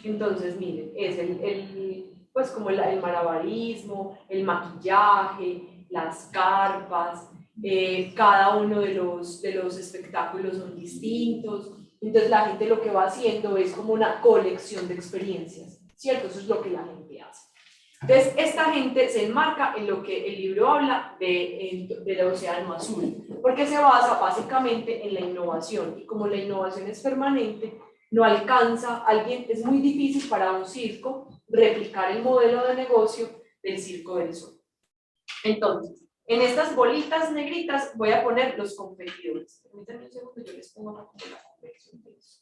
Entonces, miren, es pues como el malabarismo, el maquillaje, las carpas, cada uno de los espectáculos son distintos. Entonces la gente lo que va haciendo es como una colección de experiencias, ¿cierto? Eso es lo que la gente hace. Entonces esta gente se enmarca en lo que el libro habla del océano azul, porque se basa básicamente en la innovación, y como la innovación es permanente, no alcanza, es muy difícil para un circo replicar el modelo de negocio del Circo del Sol. Entonces, en estas bolitas negritas voy a poner los competidores. Permítanme un segundo, yo les pongo la conversión de eso.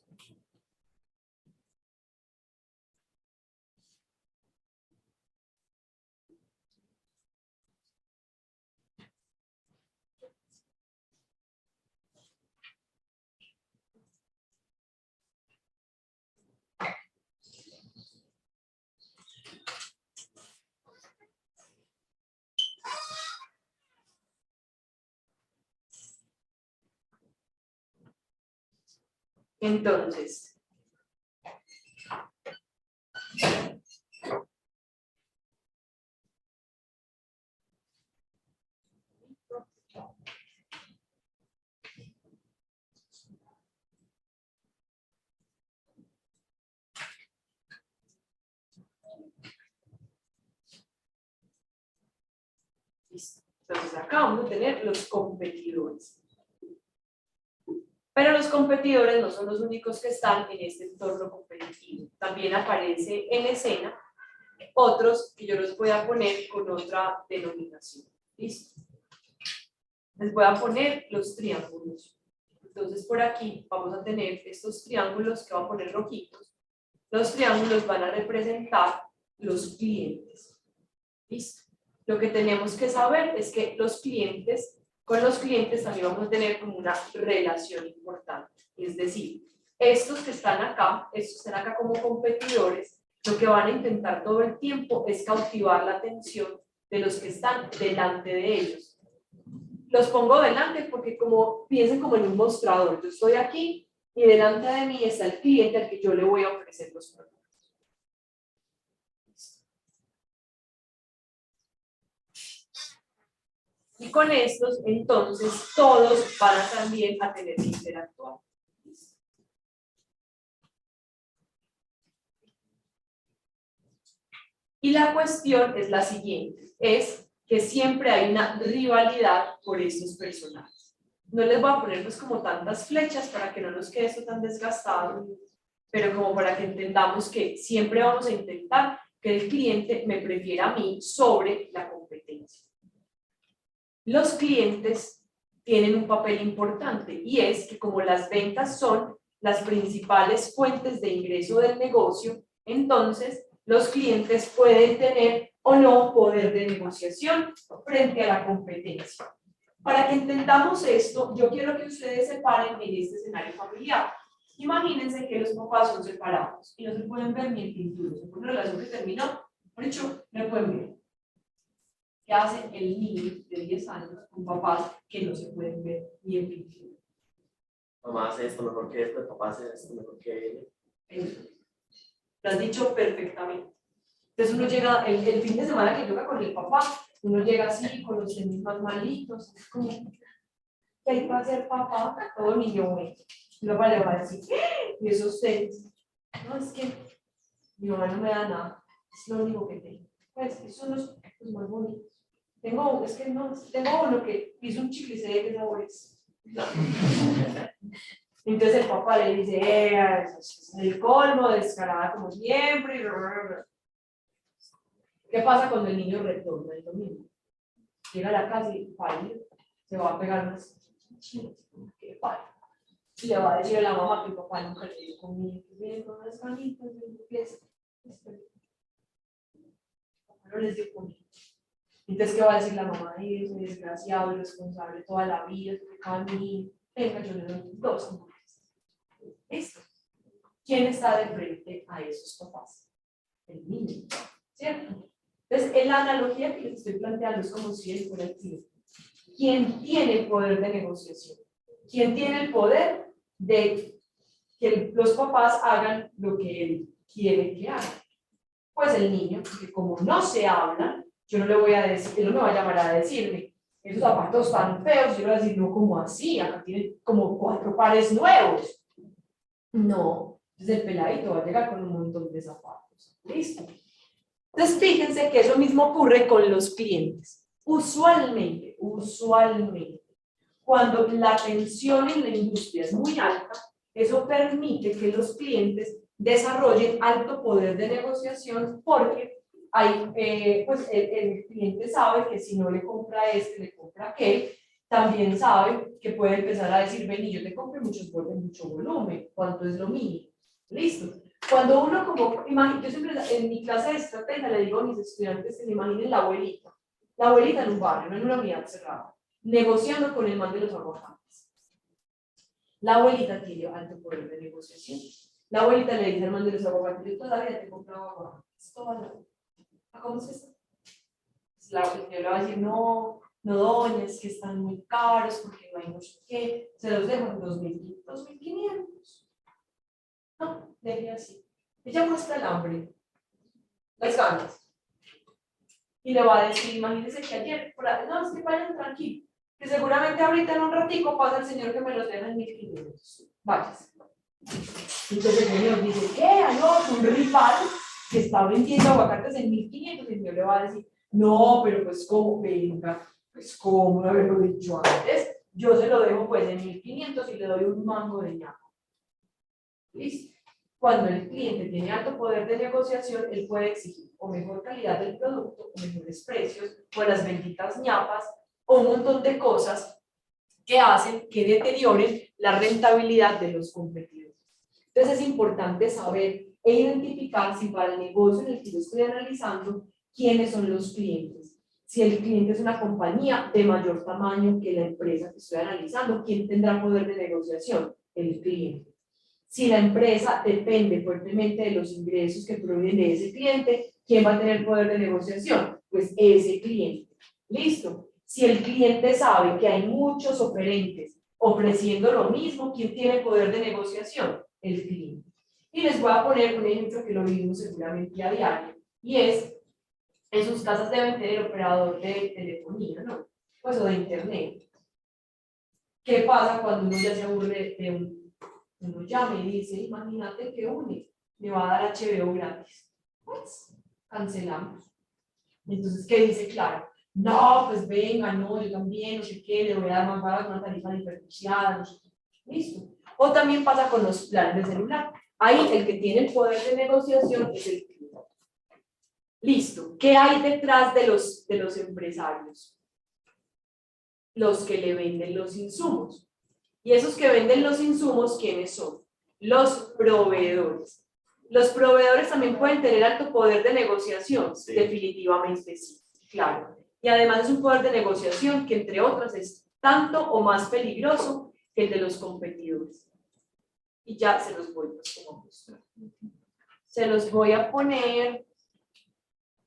Entonces, entonces acá vamos a tener los competidores. Pero los competidores no son los únicos que están en este entorno competitivo. También aparece en escena otros que yo los voy a poner con otra denominación. ¿Listo? Les voy a poner los triángulos. Entonces por aquí vamos a tener estos triángulos que voy a poner rojitos. Los triángulos van a representar los clientes. ¿Listo? Lo que tenemos que saber es que con los clientes también vamos a tener como una relación importante. Es decir, estos que están acá como competidores, lo que van a intentar todo el tiempo es cautivar la atención de los que están delante de ellos. Los pongo delante porque piensen como en un mostrador. Yo estoy aquí y delante de mí está el cliente al que yo le voy a ofrecer los productos. Y con estos, entonces, todos van a también a tener que interactuar. Y la cuestión es la siguiente, es que siempre hay una rivalidad por estos personajes. No les voy a poner pues como tantas flechas para que no nos quede esto tan desgastado, pero como para que entendamos que siempre vamos a intentar que el cliente me prefiera a mí sobre la competencia. Los clientes tienen un papel importante y es que como las ventas son las principales fuentes de ingreso del negocio, entonces los clientes pueden tener o no poder de negociación frente a la competencia. Para que entendamos esto, yo quiero que ustedes se paren en este escenario familiar. Imagínense que los papás son separados y no se pueden ver ni en pintura. Es una relación que terminó, por hecho, no pueden ver. ¿Qué hace el niño de 10 años con papás que no se pueden ver ni en pintura? Mamá hace esto mejor que esto, el papá hace esto mejor que él. Eso. Lo has dicho perfectamente. Entonces uno llega, el fin de semana que llega con el papá, uno llega así con los tenis más malitos, es como, ¿qué hay para hacer papá? Todo niño bueno. Y luego le va a decir, ¡ah! Y esos tenis, no, es que mi mamá no me da nada, es lo único que tengo. Pues esos son los más bonitos. Tengo uno que hizo un chicle y se ve qué sabor es. Entonces el papá le dice, eso es el colmo, descarada como siempre. ¿Qué pasa cuando el niño retorna el domingo? Llega a la casa y se va a pegar unas chinas. ¿Qué pasa? Y le va a decir a la mamá que el papá nunca le dio comida, que viene con unas ganitas, no les dio comida. Entonces, ¿qué va a decir la mamá? Ay, soy desgraciado, irresponsable toda la vida, cada niño, venga, yo le doy 2 hamburguesas. ¿Listo? ¿Quién está de frente a esos papás? El niño, ¿cierto? Entonces, en la analogía que les estoy planteando es como si él fuera el cliente. ¿Quién tiene el poder de negociación? ¿Quién tiene el poder de que los papás hagan lo que él quiere que hagan? Pues el niño, porque como no se hablan, yo no le voy a decir, él no me va a llamar a decirme, esos zapatos están feos, yo le voy a decir, no, como así, acá tienen como 4 pares nuevos. No, entonces el peladito va a llegar con un montón de zapatos. ¿Listo? Entonces fíjense que eso mismo ocurre con los clientes. Usualmente, cuando la tensión en la industria es muy alta, eso permite que los clientes desarrollen alto poder de negociación porque pues el cliente sabe que si no le compra le compra aquel, también sabe que puede empezar a decir, ven y yo te compro mucho volumen, ¿cuánto es lo mínimo? Listo. Cuando uno yo siempre en mi clase de estrategia le digo a mis estudiantes que se imaginen la abuelita en un barrio, no en una unidad cerrada, negociando con el man de los aguacates. La abuelita tiene alto poder de negociación. La abuelita le dice al man de los aguacates, yo todavía te compraba aguacates, toda la vida. ¿Cómo es eso? La abuelita le va a decir, no, doña, es que están muy caros porque no hay no sé qué, se los dejo en 2.500. No, deje así. Ella muestra el hambre, las ganas. Y le va a decir, imagínese que ayer, no, es que vayan tranquilo, que seguramente ahorita en un ratico pasa el señor que me los deja en 1.500. Váyase. Entonces el señor dice, ¿qué? No, un rival que está vendiendo aguacates en 1.500, y el señor le va a decir, no, pero pues como, venga, pues como haberlo dicho antes, yo se lo dejo pues en 1.500 y le doy un mango de ñapa. ¿Listo? Cuando el cliente tiene alto poder de negociación, él puede exigir o mejor calidad del producto, o mejores precios, o las benditas ñapas, o un montón de cosas que hacen que deterioren la rentabilidad de los competidores. Entonces es importante saber e identificar si para el negocio en el que yo estoy analizando, quiénes son los clientes. Si el cliente es una compañía de mayor tamaño que la empresa que estoy analizando, ¿quién tendrá poder de negociación? El cliente. Si la empresa depende fuertemente de los ingresos que provienen de ese cliente, ¿quién va a tener poder de negociación? Pues ese cliente. ¿Listo? Si el cliente sabe que hay muchos oferentes ofreciendo lo mismo, ¿quién tiene poder de negociación? El cliente. Y les voy a poner un ejemplo que lo vimos seguramente a diario, y es, en sus casas deben tener operador de telefonía, ¿no? Pues o de internet. ¿Qué pasa cuando uno ya se aburre de uno llama y dice, imagínate que une, me va a dar HBO gratis? Pues cancelamos. Entonces, ¿qué dice Claro? No, pues venga, no, yo también, no sé qué, le voy a dar más barato, una tarifa diferenciada, no sé qué. Listo. O también pasa con los planes de celular. Ahí el que tiene el poder de negociación es el cliente. Listo. ¿Qué hay detrás de los empresarios? Los que le venden los insumos. Y esos que venden los insumos, ¿quiénes son? Los proveedores. Los proveedores también pueden tener alto poder de negociación, sí. Definitivamente sí, claro. Y además es un poder de negociación que, entre otras, es tanto o más peligroso que el de los competidores. Y ya se los voy a mostrar. Se los voy a poner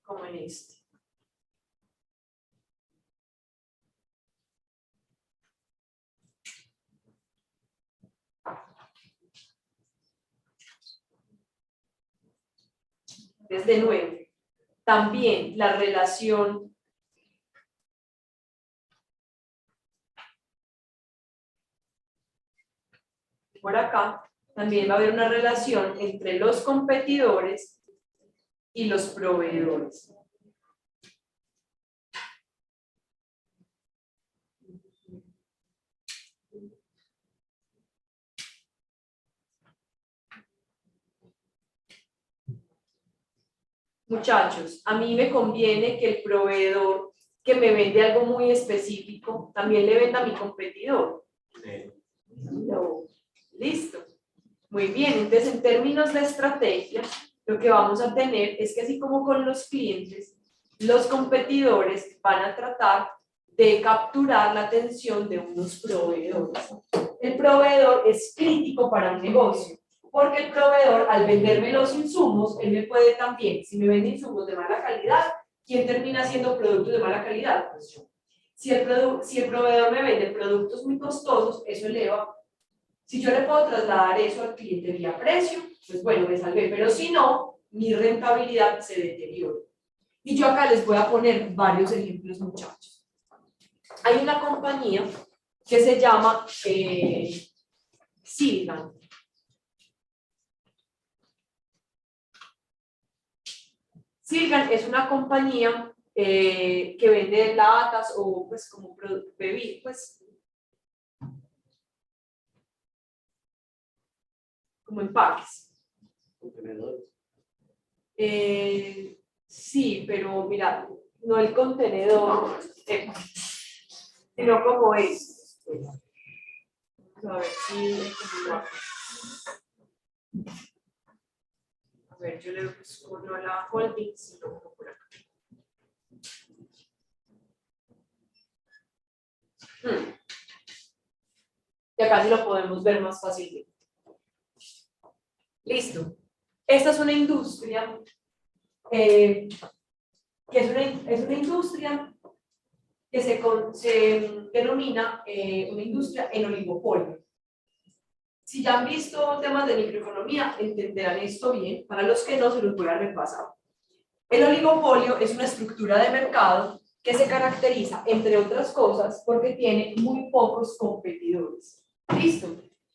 como en este. Desde nuevo. También la relación por acá, también va a haber una relación entre los competidores y los proveedores. Muchachos, a mí me conviene que el proveedor que me vende algo muy específico también le venda a mi competidor. Sí. No. Listo. Muy bien, entonces en términos de estrategia, lo que vamos a tener es que así como con los clientes, los competidores van a tratar de capturar la atención de unos proveedores. El proveedor es crítico para un negocio, porque el proveedor, al venderme los insumos, él me puede también, si me vende insumos de mala calidad, ¿quién termina haciendo productos de mala calidad? Pues yo. Si el proveedor me vende productos muy costosos, eso eleva. Si yo le puedo trasladar eso al cliente vía precio, pues bueno, me salvé, pero si no, mi rentabilidad se deteriora. Y yo acá les voy a poner varios ejemplos, muchachos. Hay una compañía que se llama Silgan. Silgan es una compañía que vende latas o pues como bebidas, pues como empaques. Contenedores. Sí, pero mira, no el contenedor, sino como es. A ver si a ver, yo le busco no la holding, sino por acá. Y acá sí lo podemos ver más fácilmente. Listo. Esta es una industria que es una industria que se denomina una industria en oligopolio. Si ya han visto temas de microeconomía, entenderán esto bien. Para los que no, se los voy a repasar. El oligopolio es una estructura de mercado que se caracteriza, entre otras cosas, porque tiene muy pocos competidores. ¿Listo?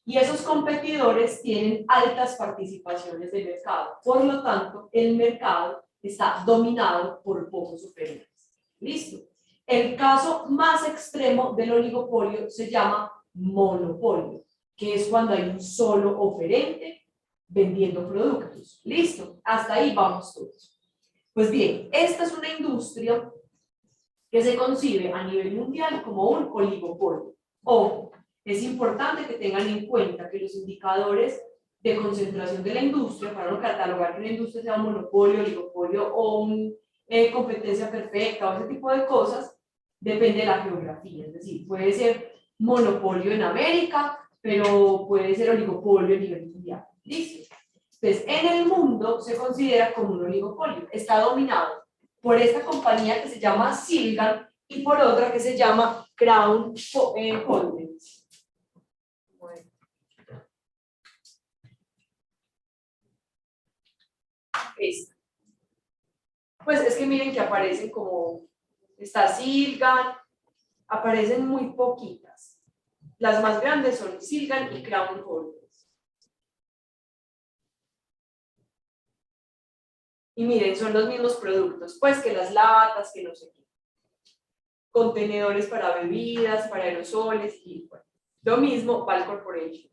Y esos competidores tienen altas participaciones de mercado. Por lo tanto, el mercado está dominado por pocos oferentes. ¿Listo? El caso más extremo del oligopolio se llama monopolio, que es cuando hay un solo oferente vendiendo productos. ¿Listo? Hasta ahí vamos todos. Pues bien, esta es una industria que se concibe a nivel mundial como un oligopolio. Ojo, es importante que tengan en cuenta que los indicadores de concentración de la industria, para no catalogar que una industria sea un monopolio, oligopolio o una competencia perfecta o ese tipo de cosas, depende de la geografía. Es decir, puede ser monopolio en América, pero puede ser oligopolio a nivel mundial. ¿Listo? Entonces, en el mundo se considera como un oligopolio. Está dominado por esta compañía que se llama Silgan y por otra que se llama Crown Holdings. Bueno. Esta. Pues es que miren que aparecen como, está Silgan, aparecen muy poquitas. Las más grandes son Silgan y Crown Holdings. Y miren, son los mismos productos, pues que las latas, que no sé qué. Contenedores para bebidas, para aerosoles y bueno. Lo mismo Ball Corporation.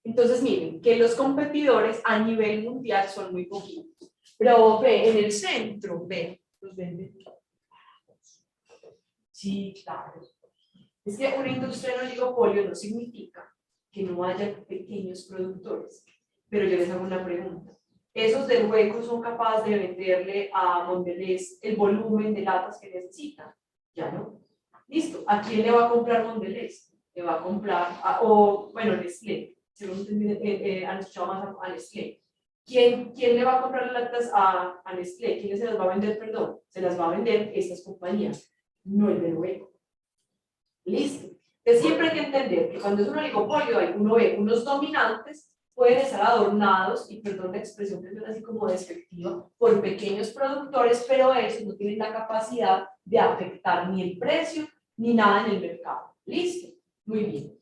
Entonces miren, que los competidores a nivel mundial son muy poquitos. Pero ve, en el centro, ve, los venden. Sí, claro. Es que una industria en oligopolio no significa que no haya pequeños productores. Pero yo les hago una pregunta. ¿Esos del hueco son capaces de venderle a Mondelez el volumen de latas que necesitan? Ya no. Listo. ¿A quién le va a comprar Mondelez? Le va a comprar, bueno, Nestlé. Según han escuchado más a Nestlé. ¿Quién le va a comprar las latas a Nestlé? ¿Quién se las va a vender? Perdón. Se las va a vender estas compañías, no el del hueco. Listo. Entonces siempre hay que entender que cuando es un oligopolio, uno ve unos dominantes, pueden estar adornados, y perdón la expresión que es así como despectiva, por pequeños productores, pero esos no tienen la capacidad de afectar ni el precio ni nada en el mercado. ¿Listo? Muy bien.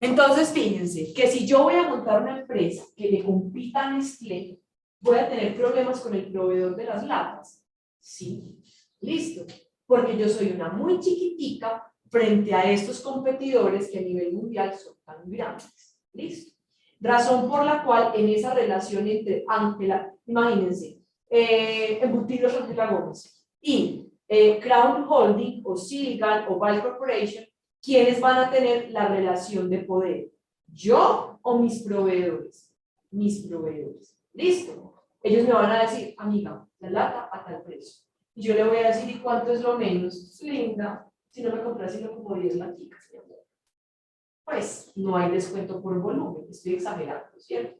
Entonces, fíjense que si yo voy a montar una empresa que le compita a Nestlé, voy a tener problemas con el proveedor de las latas. Sí. Listo. Porque yo soy una muy chiquitica frente a estos competidores que a nivel mundial son tan grandes. ¿Listo? Razón por la cual en esa relación entre imagínense, Embutidos Ángela Gómez y Crown Holding o Silgan o Ball Corporation, ¿quiénes van a tener la relación de poder? ¿Yo o mis proveedores? Mis proveedores. ¿Listo? Ellos me van a decir, amiga, la lata a tal precio. Y yo le voy a decir, ¿y cuánto es lo menos? Linda, si no me compras sino como 10 laticas, mi amor. Pues no hay descuento por volumen, estoy exagerando, ¿cierto?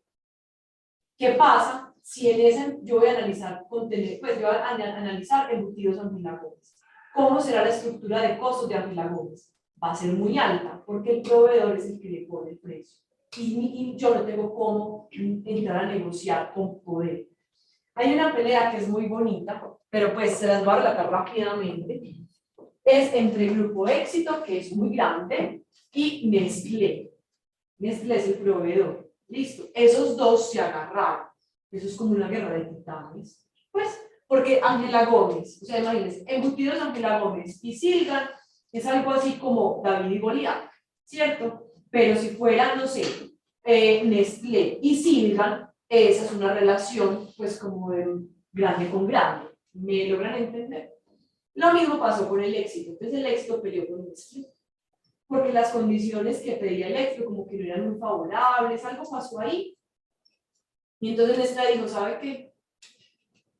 ¿Qué pasa si en ese yo voy a analizar contenido? Pues yo voy a analizar embutidos Ángela Gómez. ¿Cómo será la estructura de costos de Ángela Gómez? Va a ser muy alta, porque el proveedor es el que le pone el precio. Y yo no tengo cómo entrar a negociar con poder. Hay una pelea que es muy bonita, pero pues se las voy a relatar rápidamente. Es entre el Grupo Éxito, que es muy grande, y Nestlé. Nestlé es el proveedor. Listo. Esos dos se agarraron. Eso es como una guerra de titanes. Pues, porque Ángela Gómez, o sea, imagínense, Embutidos Ángela Gómez y Silgan es algo así como David y Goliat, ¿cierto? Pero si fuera, no sé, Nestlé y Silgan, esa es una relación, pues, como de grande con grande. ¿Me logran entender? Lo mismo pasó con el Éxito. Entonces el Éxito peleó con Nestlé, porque las condiciones que pedía el Éxito como que no eran muy favorables, algo pasó ahí. Y entonces Nestlé dijo, ¿sabe qué?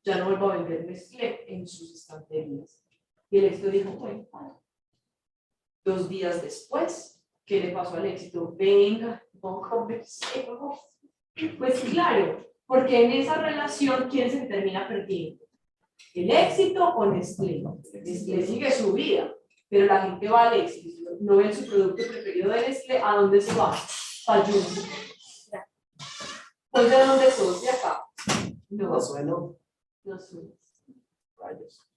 Ya no vuelvo a vender Nestlé en sus estanterías. Y el Éxito dijo, bueno, 2 días después, ¿qué le pasó al Éxito? Venga, no conversemos. Pues claro, porque en esa relación, ¿quién se termina perdiendo? ¿El Éxito o Nestlé? Nestlé sigue su vida, pero la gente va al Éxito, no ven su producto preferido de Nestlé, ¿a dónde se va? A Jumbo. ¿De dónde sos? ¿De acá? No sueno. No suena. Rayos.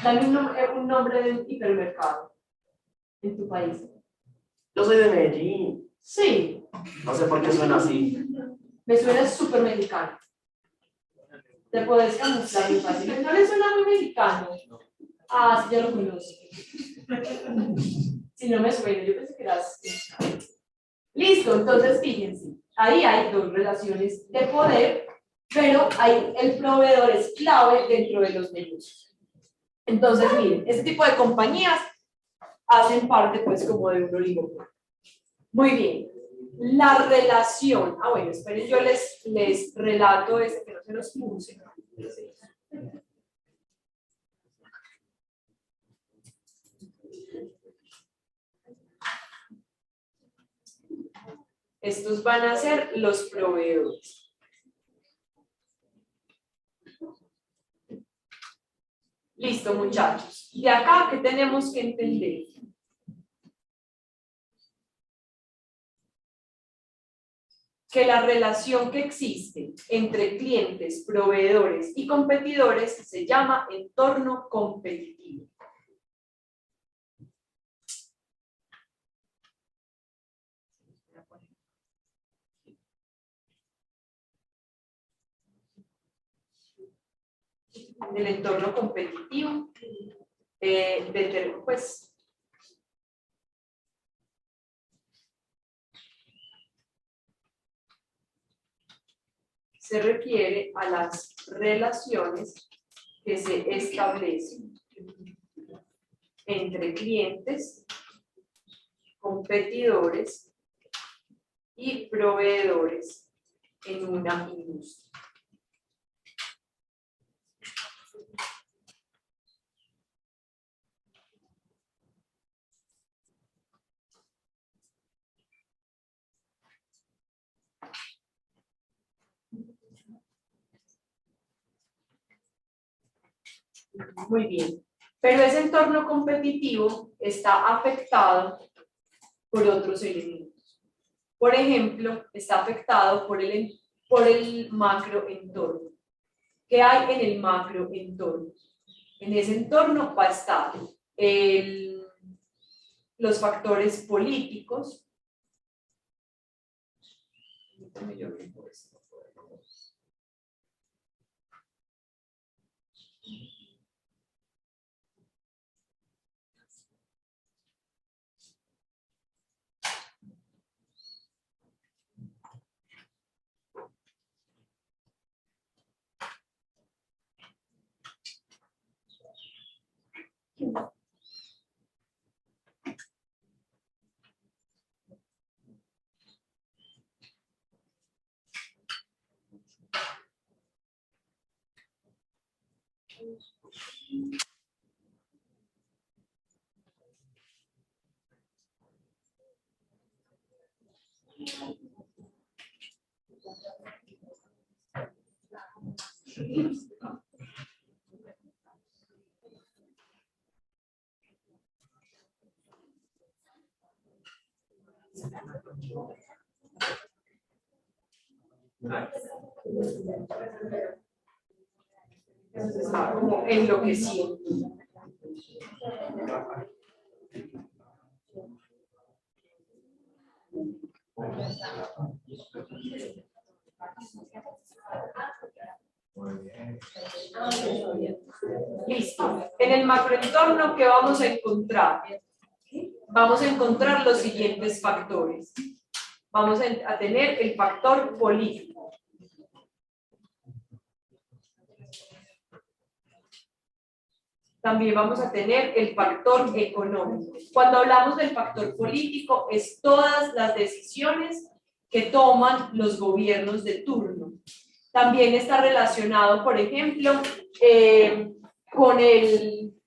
Dame un nombre de un hipermercado en tu país. Yo soy de Medellín. Sí. No sé por qué suena así. Me suena súper mexicano. Te puedes camuflar muy fácil. ¿No le suena muy mexicano? Ah, sí, ya lo conozco. Si no me suena, yo pensé que eras mexicano. Listo, entonces fíjense. Ahí hay 2 relaciones de poder, pero el proveedor es clave dentro de los negocios. Entonces, miren, este tipo de compañías hacen parte, pues, como de un oligopolio. Muy bien. La relación. Ah, bueno, esperen, yo les relato este que no se los puse. Estos van a ser los proveedores. Listo, muchachos. De acá, ¿qué tenemos que entender? Que la relación que existe entre clientes, proveedores y competidores se llama entorno competitivo. El entorno competitivo, pues, se refiere a las relaciones que se establecen entre clientes, competidores y proveedores en una industria. Muy bien, pero ese entorno competitivo está afectado por otros elementos. Por ejemplo, está afectado por el macroentorno. ¿Qué hay en el macroentorno? En ese entorno va a estar los factores políticos. Está como enloquecido. Listo. En el macroentorno, ¿qué vamos a encontrar? Vamos a encontrar los siguientes factores. Vamos a tener el factor político. También vamos a tener el factor económico. Cuando hablamos del factor político, es todas las decisiones que toman los gobiernos de turno. También está relacionado, por ejemplo, con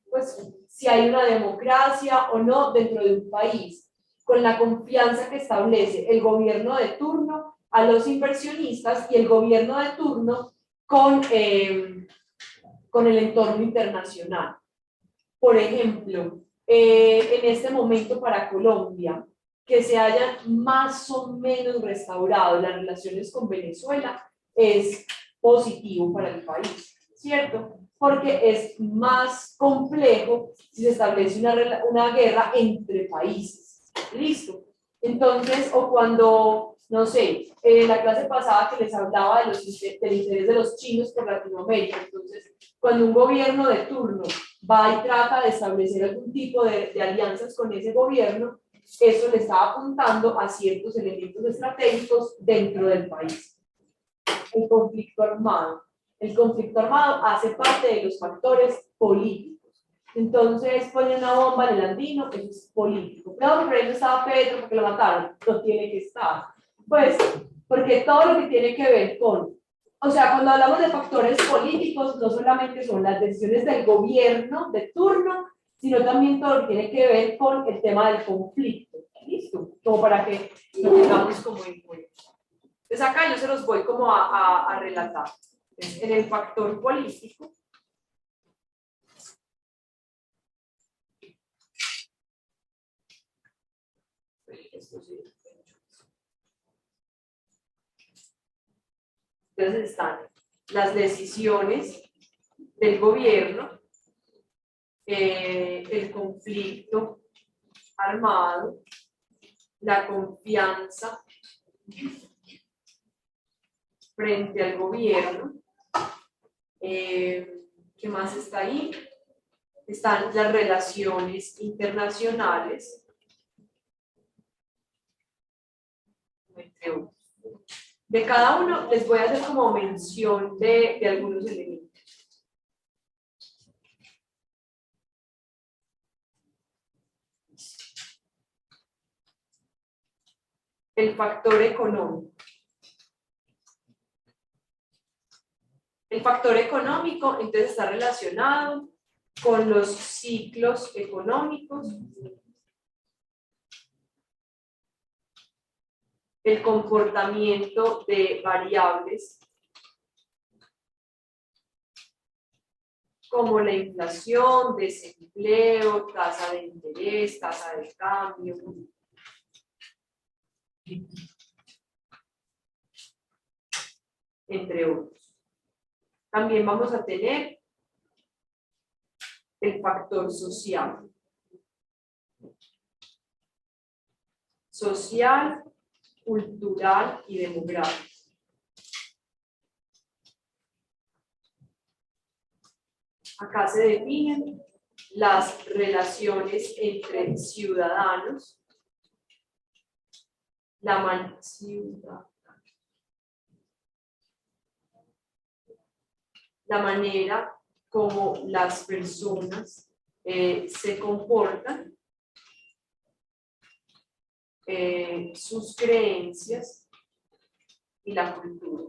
pues, si hay una democracia o no dentro de un país, con la confianza que establece el gobierno de turno a los inversionistas y el gobierno de turno con el entorno internacional. Por ejemplo, en este momento para Colombia, que se hayan más o menos restaurado las relaciones con Venezuela es positivo para el país, ¿cierto? Porque es más complejo si se establece una guerra entre países. ¿Listo? Entonces, o cuando, no sé, en la clase pasada que les hablaba del interés de los chinos por Latinoamérica, entonces, cuando un gobierno de turno va y trata de establecer algún tipo de alianzas con ese gobierno, eso le está apuntando a ciertos elementos estratégicos dentro del país. El conflicto armado. El conflicto armado hace parte de los factores políticos. Entonces ponen una bomba en el Andino, eso es político. No, pero ahí no estaba Petro porque lo mataron, no tiene que estar. Pues, porque todo lo que tiene que ver con, o sea, cuando hablamos de factores políticos, no solamente son las decisiones del gobierno de turno, sino también todo lo que tiene que ver con el tema del conflicto. ¿Listo? Como para que lo tengamos como en cuenta. Entonces acá yo se los voy como a relatar. Entonces, en el factor político, entonces están las decisiones del gobierno, el conflicto armado, la confianza frente al gobierno. ¿Qué más está ahí? Están las relaciones internacionales, entre otros. De cada uno les voy a hacer como mención de algunos elementos. El factor económico. El factor económico, entonces, está relacionado con los ciclos económicos, el comportamiento de variables como la inflación, desempleo, tasa de interés, tasa de cambio, entre otros. También vamos a tener el factor social. Social, cultural y demográfico. Acá se definen las relaciones entre ciudadanos, la manera como las personas se comportan, sus creencias y la cultura.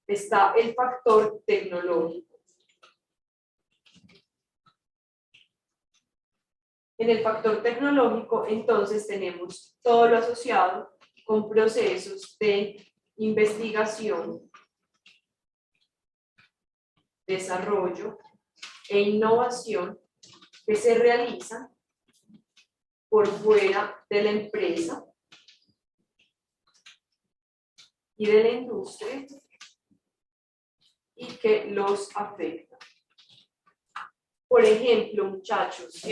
Está el factor tecnológico. En el factor tecnológico, entonces, tenemos todo lo asociado con procesos de investigación, desarrollo e innovación que se realizan por fuera de la empresa y de la industria y que los afecta. Por ejemplo, muchachos,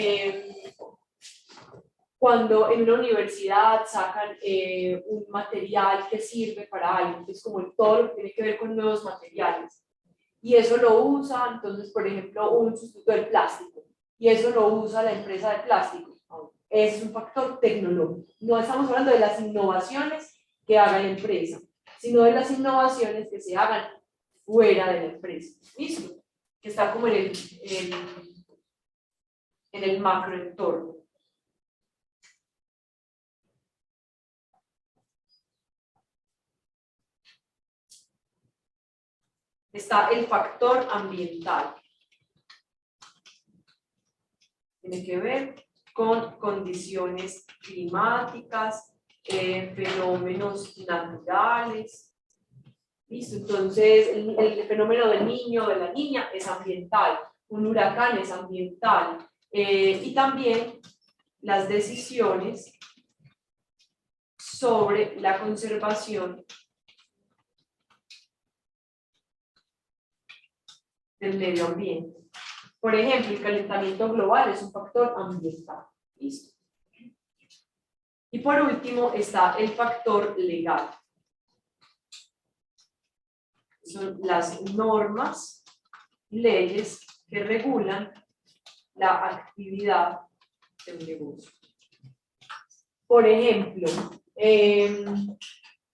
cuando en una universidad sacan un material que sirve para algo, es como todo lo que tiene que ver con nuevos materiales, y eso lo usa, entonces, por ejemplo, un sustituto del plástico, y eso lo usa la empresa de plástico. Es un factor tecnológico. No estamos hablando de las innovaciones que haga la empresa, sino de las innovaciones que se hagan fuera de la empresa. ¿Listo? Que está como en el macroentorno. Está el factor ambiental. Tiene que ver con condiciones climáticas, fenómenos naturales. ¿Listo? Entonces, el fenómeno del niño o de la niña es ambiental, un huracán es ambiental, y también las decisiones sobre la conservación del medio ambiente. Por ejemplo, el calentamiento global es un factor ambiental. ¿Listo? Y por último está el factor legal. Son las normas y leyes que regulan la actividad de un negocio. Por ejemplo,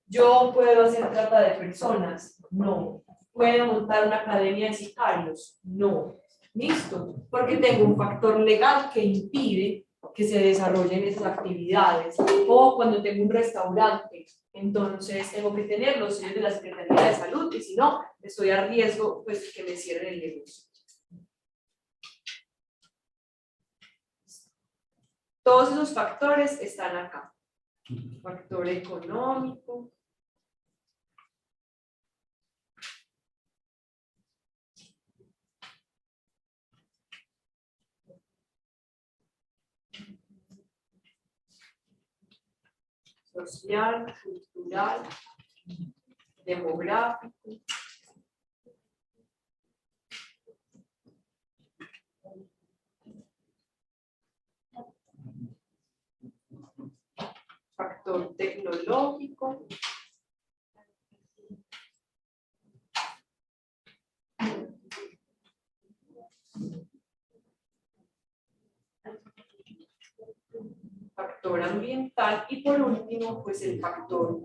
¿Yo puedo hacer trata de personas? No. ¿Puedo montar una academia de sicarios? No. ¿Listo? Porque tengo un factor legal que impide que se desarrollen esas actividades. O cuando tengo un restaurante, entonces tengo que tener los sellos de la Secretaría de Salud y si no, estoy a riesgo pues que me cierren el negocio. Todos esos factores están acá. Factor económico. Social, cultural, demográfico. Factor tecnológico. Factor ambiental y por último, pues el factor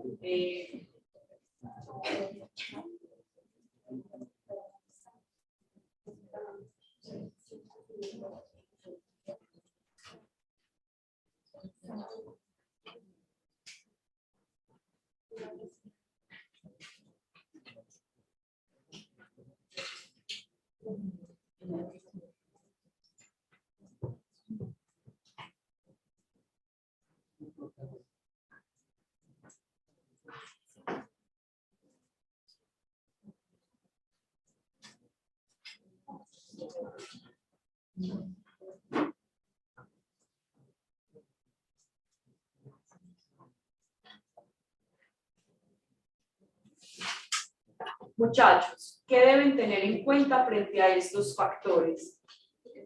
muchachos, ¿qué deben tener en cuenta frente a estos factores?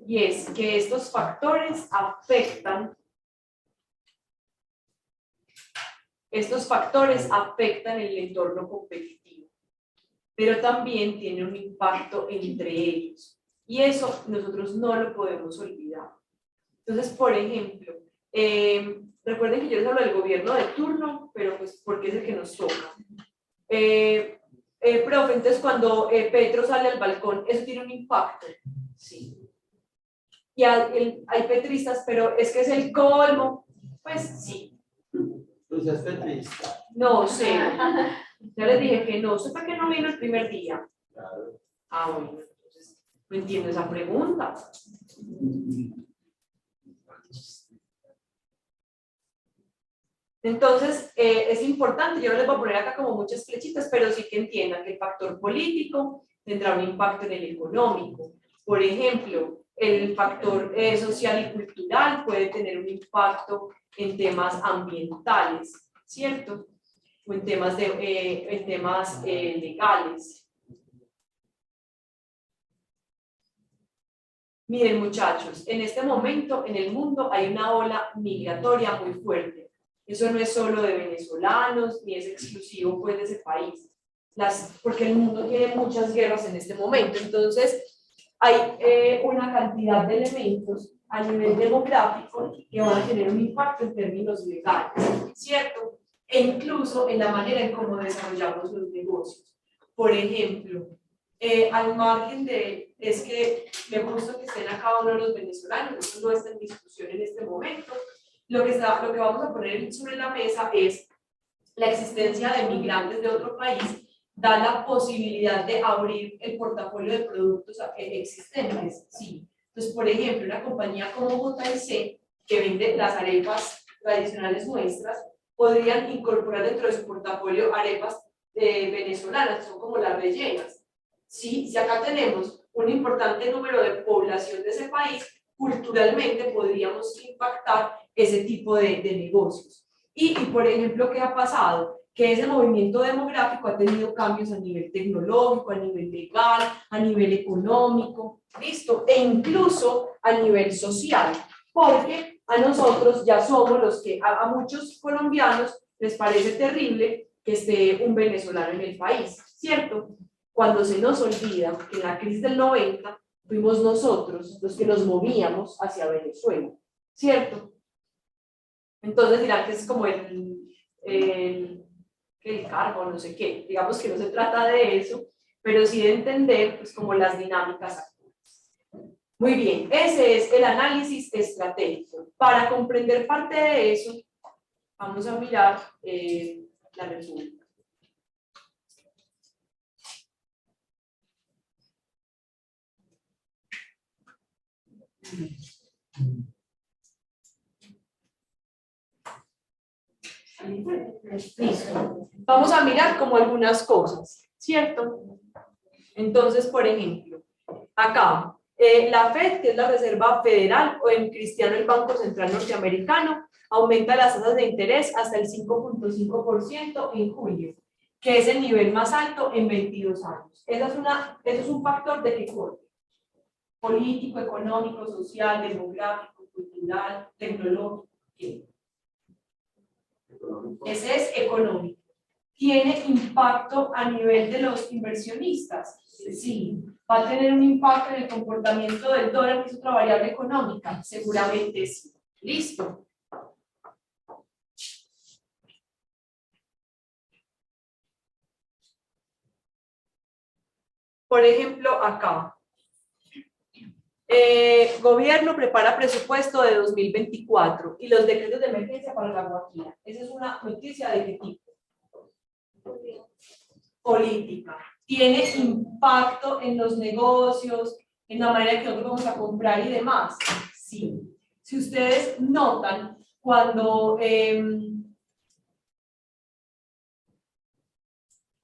Y es que estos factores afectan el entorno competitivo, pero también tienen un impacto entre ellos. Y eso nosotros no lo podemos olvidar. Entonces, por ejemplo, recuerden que yo les hablo del gobierno de turno, pero pues porque es el que nos toca. Profe, entonces cuando Petro sale al balcón, ¿eso tiene un impacto? Sí. Y hay petristas, pero es que es el colmo. Pues sí. Pues es petrista. No sé. Ya les dije que no. ¿Usted por qué no vino el primer día? Claro. Ah, bueno, entonces no entiendo esa pregunta. Entonces, es importante, yo no les voy a poner acá como muchas flechitas, pero sí que entiendan que el factor político tendrá un impacto en el económico. Por ejemplo, el factor social y cultural puede tener un impacto en temas ambientales, ¿cierto? O en temas, legales. Miren, muchachos, en este momento en el mundo hay una ola migratoria muy fuerte. Eso no es solo de venezolanos, ni es exclusivo pues, de ese país. Porque el mundo tiene muchas guerras en este momento. Entonces, hay una cantidad de elementos a nivel demográfico que van a tener un impacto en términos legales, ¿cierto? E incluso en la manera en cómo desarrollamos los negocios. Por ejemplo, al margen de, es que me gusta que estén acá uno de los venezolanos, eso no está en discusión en este momento. Lo que vamos a poner sobre la mesa es la existencia de migrantes de otro país, da la posibilidad de abrir el portafolio de productos existentes, sí. Entonces, por ejemplo, una compañía como JC, que vende las arepas tradicionales nuestras, podrían incorporar dentro de su portafolio arepas venezolanas, que son como las rellenas. Sí, si acá tenemos un importante número de población de ese país, culturalmente podríamos impactar ese tipo de negocios. Y, por ejemplo, ¿qué ha pasado? Que ese movimiento demográfico ha tenido cambios a nivel tecnológico, a nivel legal, a nivel económico, ¿listo? E incluso a nivel social, porque a nosotros ya somos los que, a muchos colombianos les parece terrible que esté un venezolano en el país, ¿cierto? Cuando se nos olvida que en la crisis del 90 fuimos nosotros los que nos movíamos hacia Venezuela, ¿cierto? Entonces dirán que es como que el cargo, no sé qué. Digamos que no se trata de eso, pero sí de entender pues, como las dinámicas actuales. Muy bien, ese es el análisis estratégico. Para comprender parte de eso, vamos a mirar la República. Listo. Vamos a mirar como algunas cosas, ¿cierto? Entonces, por ejemplo, acá, la FED, que es la Reserva Federal, o en cristiano el Banco Central Norteamericano, aumenta las tasas de interés hasta el 5.5% en julio, que es el nivel más alto en 22 años. Eso es un factor de qué corte: político, económico, social, demográfico, cultural, tecnológico. ¿Qué? Ese es económico. ¿Tiene impacto a nivel de los inversionistas? Sí. ¿Va a tener un impacto en el comportamiento del dólar, que es otra variable económica? Seguramente sí. ¿Listo? Por ejemplo, acá. Gobierno prepara presupuesto de 2024 y los decretos de emergencia para la Guajira. Esa es una noticia de qué tipo. Política. ¿Tiene impacto en los negocios, en la manera que nosotros vamos a comprar y demás? Sí. Si ustedes notan, cuando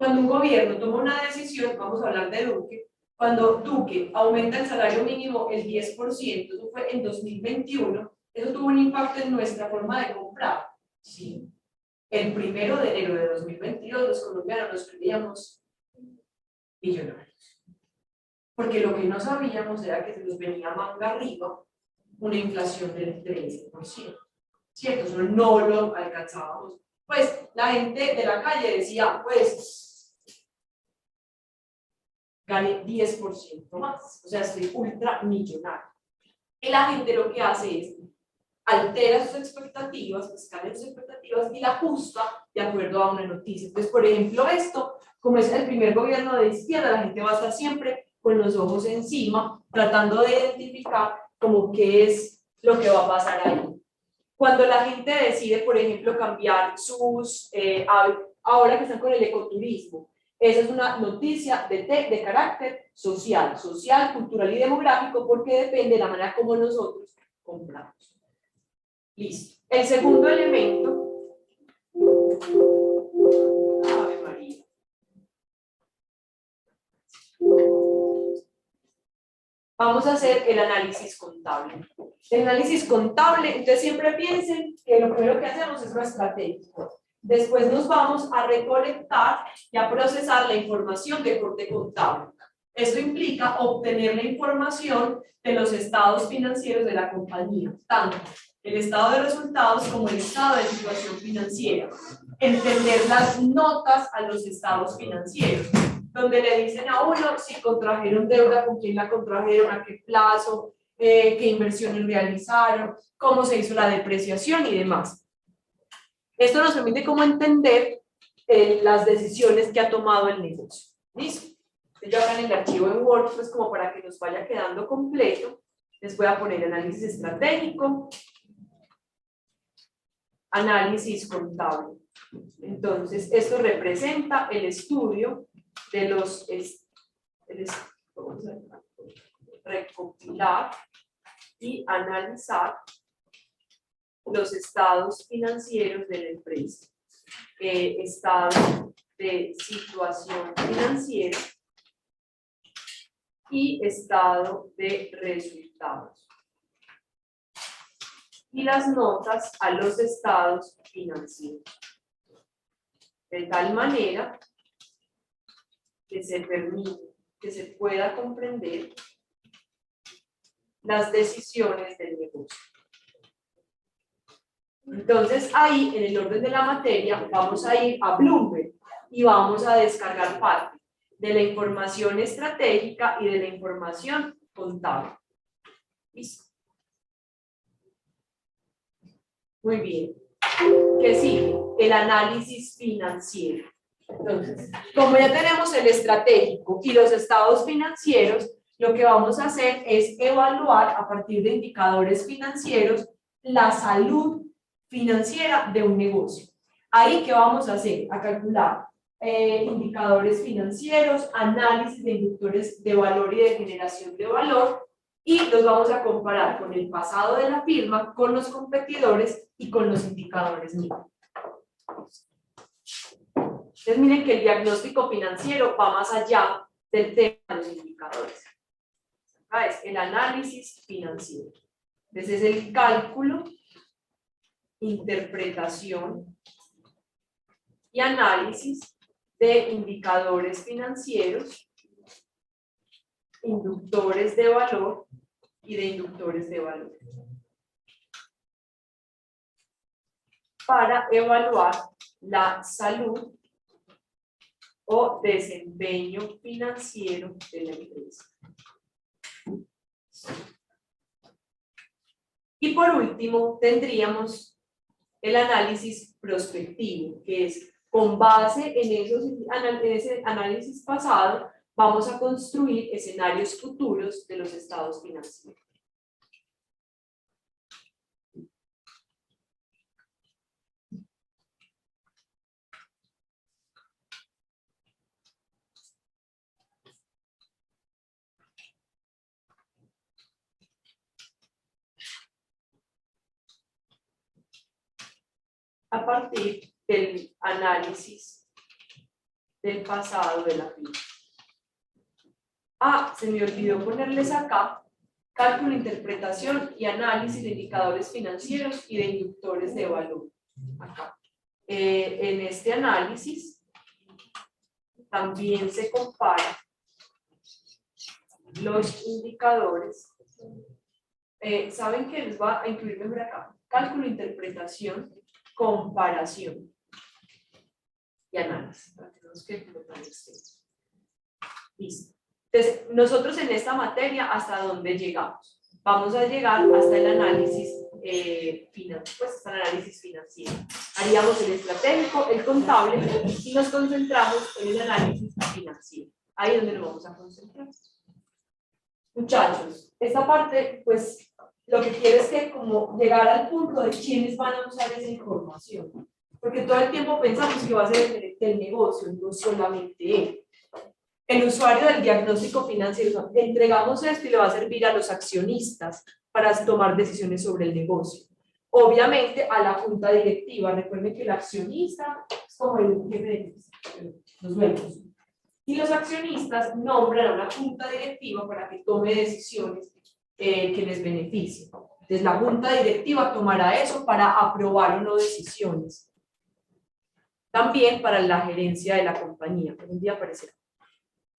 un gobierno toma una decisión, vamos a hablar de Duque, cuando Duque aumenta el salario mínimo el 10%, eso fue en 2021, eso tuvo un impacto en nuestra forma de comprar. Sí. El 1 de enero de 2022 los colombianos nos creíamos millonarios. Porque lo que no sabíamos era que se nos venía manga arriba una inflación del 13%. ¿Cierto? Eso no lo alcanzábamos. Pues la gente de la calle decía, pues, gané 10% más. O sea, estoy ultra millonario. Y la gente lo que hace es altera sus expectativas, pues cambia sus expectativas y la ajusta de acuerdo a una noticia. Entonces, por ejemplo, esto, como es el primer gobierno de izquierda, la gente va a estar siempre con los ojos encima, tratando de identificar como qué es lo que va a pasar ahí. Cuando la gente decide, por ejemplo, cambiar sus ahora que están con el ecoturismo, esa es una noticia de carácter social, cultural y demográfico, porque depende de la manera como nosotros compramos. Listo. El segundo elemento. Ave María. Vamos a hacer el análisis contable. El análisis contable, entonces siempre piensen que lo primero que hacemos es lo estratégico. Después nos vamos a recolectar y a procesar la información de corte contable. Esto implica obtener la información de los estados financieros de la compañía, tanto el estado de resultados como el estado de situación financiera. Entender las notas a los estados financieros, donde le dicen a uno si contrajeron deuda, con quién la contrajeron, a qué plazo, qué inversiones realizaron, cómo se hizo la depreciación y demás. Esto nos permite como entender las decisiones que ha tomado el negocio. ¿Listo? Yo acá en el archivo en Word, pues como para que nos vaya quedando completo, les voy a poner análisis estratégico, análisis contable. Entonces, esto representa el estudio de los recopilar y analizar los estados financieros de la empresa, estado de situación financiera y estado de resultados, y las notas a los estados financieros, de tal manera que se permite que se pueda comprender las decisiones del negocio. Entonces ahí, en el orden de la materia, vamos a ir a Bloomberg y vamos a descargar parte de la información estratégica y de la información contable. ¿Listo? Muy bien. ¿Qué sigue? El análisis financiero. Entonces, como ya tenemos el estratégico y los estados financieros, lo que vamos a hacer es evaluar a partir de indicadores financieros la salud financiera de un negocio. Ahí, ¿qué vamos a hacer? A calcular indicadores financieros, análisis de inductores de valor y de generación de valor, y los vamos a comparar con el pasado de la firma, con los competidores y con los indicadores mínimos. Entonces miren que el diagnóstico financiero va más allá del tema de los indicadores. Acá es el análisis financiero. Entonces es el cálculo, interpretación y análisis de indicadores financieros, inductores de valor y de inductores de valor, para evaluar la salud o desempeño financiero de la empresa. Y por último tendríamos el análisis prospectivo, que es con base en ese análisis pasado, vamos a construir escenarios futuros de los estados financieros. A partir del análisis del pasado de la firma. Ah, se me olvidó ponerles acá cálculo, interpretación y análisis de indicadores financieros y de inductores de valor. Acá. En este análisis también se compara los indicadores. ¿Saben qué les va a incluir mejor acá? Cálculo, interpretación, comparación y análisis. Tenemos que colocar este. Listo. Entonces, nosotros en esta materia, ¿hasta dónde llegamos? Vamos a llegar hasta el análisis hasta el análisis financiero. Haríamos el estratégico, el contable y nos concentramos en el análisis financiero. Ahí es donde nos vamos a concentrar. Muchachos, esta parte, pues, lo que quiero es que como llegar al punto de quiénes van a usar esa información. Porque todo el tiempo pensamos que va a ser el gerente del negocio, no solamente él. El usuario del diagnóstico financiero, entregamos esto y le va a servir a los accionistas para tomar decisiones sobre el negocio. Obviamente a la junta directiva, recuerden que el accionista es como el jefe de los dueños. Y los accionistas nombran a una junta directiva para que tome decisiones que les beneficien. Entonces la junta directiva tomará eso para aprobar o no decisiones. También para la gerencia de la compañía, que un día aparecerá.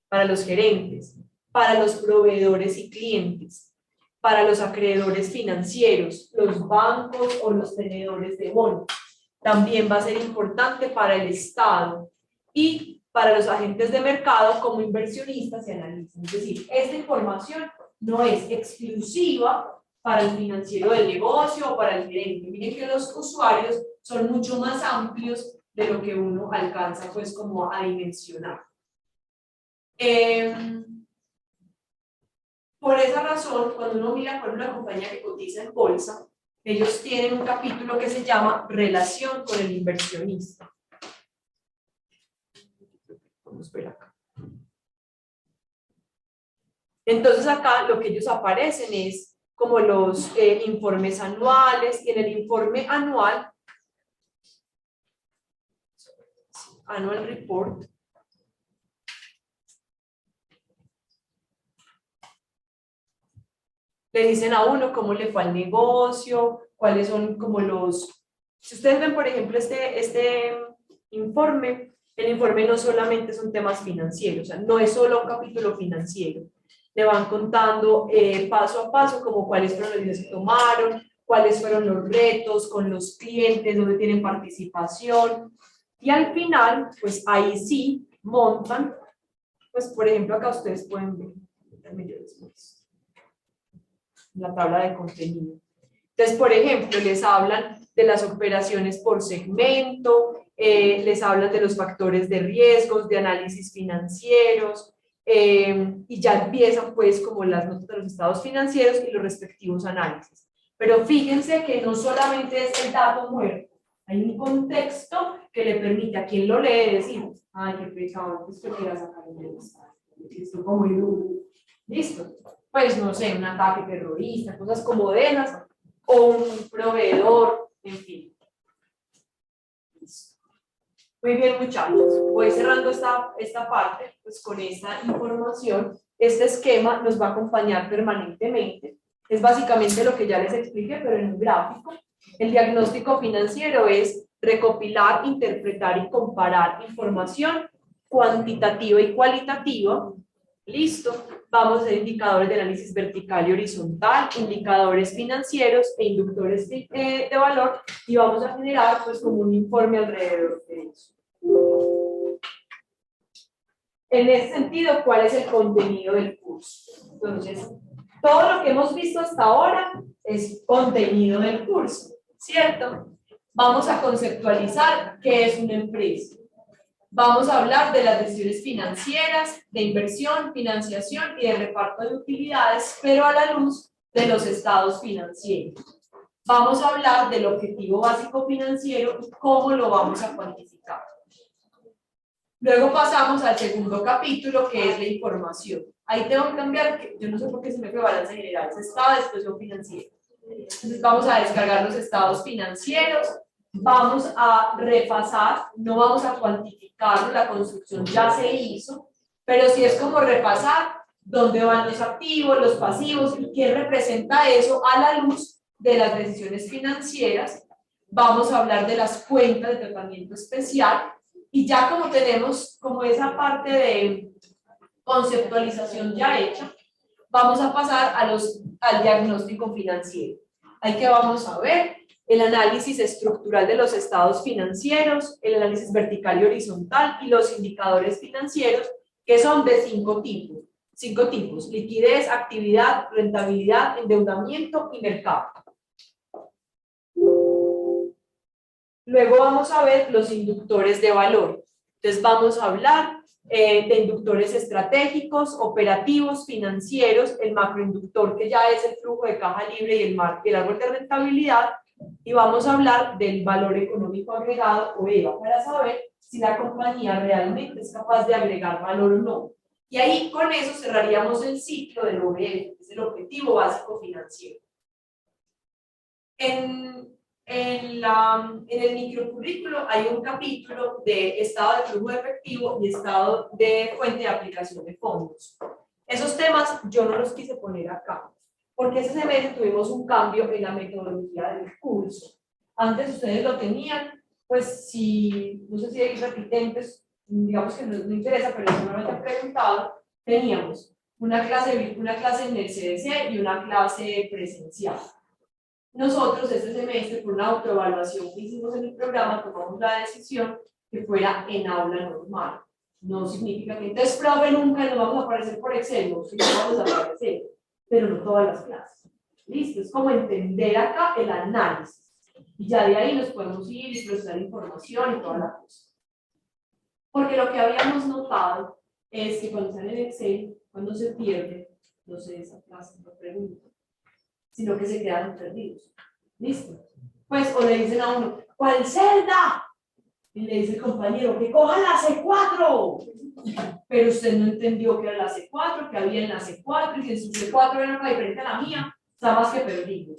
Para los gerentes, para los proveedores y clientes, para los acreedores financieros, los bancos o los tenedores de bonos. También va a ser importante para el Estado y para los agentes de mercado como inversionistas y analistas. Es decir, esta información no es exclusiva para el financiero del negocio o para el gerente. Miren que los usuarios son mucho más amplios de lo que uno alcanza pues como a dimensionar. Por esa razón, cuando uno mira por una compañía que cotiza en bolsa, ellos tienen un capítulo que se llama Relación con el inversionista. Vamos a ver acá. Entonces acá lo que ellos aparecen es como los informes anuales, y en el informe anual, Annual Report, le dicen a uno cómo le fue al negocio, cuáles son como los... Si ustedes ven, por ejemplo, este informe, el informe no solamente son temas financieros, o sea, no es solo un capítulo financiero. Le van contando paso a paso como cuáles fueron los días que tomaron, cuáles fueron los retos con los clientes, dónde tienen participación. Y al final, pues ahí sí montan, pues por ejemplo acá ustedes pueden ver, la tabla de contenido. Entonces, por ejemplo, les hablan de las operaciones por segmento, les hablan de los factores de riesgos, de análisis financieros, y ya empiezan pues como las notas de los estados financieros y los respectivos análisis. Pero fíjense que no solamente es el dato muerto, hay un contexto que le permite a quien lo lee decir, ay, qué pesado, pues que quiera sacar el estado, esto como muy duro. Listo. Pues no sé, un ataque terrorista, cosas como de esas, o un proveedor, en fin. Muy bien, muchachos, voy cerrando esta parte, pues con esta información. Este esquema nos va a acompañar permanentemente. Es básicamente lo que ya les expliqué, pero en un gráfico. El diagnóstico financiero es recopilar, interpretar y comparar información cuantitativa y cualitativa. Listo. Vamos a hacer indicadores de análisis vertical y horizontal, indicadores financieros e inductores de valor, y vamos a generar pues como un informe alrededor de eso. En ese sentido, ¿cuál es el contenido del curso? Entonces, todo lo que hemos visto hasta ahora es contenido del curso, ¿cierto? Vamos a conceptualizar qué es una empresa. Vamos a hablar de las decisiones financieras, de inversión, financiación y de reparto de utilidades, pero a la luz de los estados financieros. Vamos a hablar del objetivo básico financiero y cómo lo vamos a cuantificar. Luego pasamos al segundo capítulo, que es la información. Ahí tengo que cambiar, yo no sé por qué se me fue balance general, es estado de expresión financiera. Entonces vamos a descargar los estados financieros. Vamos a repasar, no vamos a cuantificar, la construcción ya se hizo, pero sí es como repasar dónde van los activos, los pasivos y qué representa eso a la luz de las decisiones financieras. Vamos a hablar de las cuentas de tratamiento especial y ya como tenemos como esa parte de conceptualización ya hecha, vamos a pasar al diagnóstico financiero. Ahí que vamos a ver el análisis estructural de los estados financieros, el análisis vertical y horizontal y los indicadores financieros, que son de 5 tipos. 5 tipos: liquidez, actividad, rentabilidad, endeudamiento y mercado. Luego vamos a ver los inductores de valor. Entonces vamos a hablar de inductores estratégicos, operativos, financieros, el macroinductor, que ya es el flujo de caja libre, y el árbol de rentabilidad. Y vamos a hablar del valor económico agregado, o EVA, para saber si la compañía realmente es capaz de agregar valor o no. Y ahí con eso cerraríamos el ciclo del OBF, que es el objetivo básico financiero. En el microcurrículo hay un capítulo de estado de flujo de efectivo y estado de fuente de aplicación de fondos. Esos temas yo no los quise poner acá, porque ese semestre tuvimos un cambio en la metodología del curso. Antes ustedes lo tenían, pues si, no sé si hay repitentes, digamos que no interesa, pero si no me han preguntado, teníamos una clase en el CDC y una clase presencial. Nosotros este semestre, por una autoevaluación que hicimos en el programa, tomamos la decisión que fuera en aula normal. No significa que entonces, profe, nunca nos vamos a aparecer por Excel, no, sí, vamos a aparecer, pero no todas las clases. Listo, es como entender acá el análisis. Y ya de ahí nos podemos ir y procesar información y toda la cosa. Porque lo que habíamos notado es que cuando están en Excel, cuando se pierde, no se desplazan, no preguntan, sino que se quedan perdidos. ¿Listo? Pues, o le dicen a uno, ¿cuál celda? Y le dice el compañero, que coja la C4. Pero usted no entendió que era la C4, que había en la C4, y si en su C4 era una diferente a la mía, está más que perdido.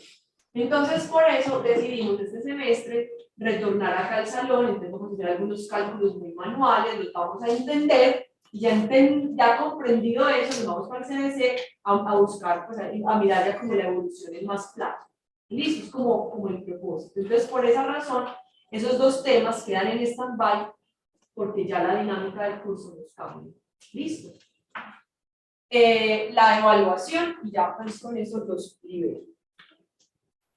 Entonces, por eso decidimos este semestre retornar acá al salón. Entonces vamos a hacer algunos cálculos muy manuales, los vamos a entender, y ya comprendido eso, nos vamos para el CDC a buscar, pues, a mirar ya como la evolución es más clara. Listo, es como el propósito. Entonces, por esa razón, esos dos temas quedan en stand-by, porque ya la dinámica del curso nos cambia. Listo. La evaluación, y ya pues con eso los libero.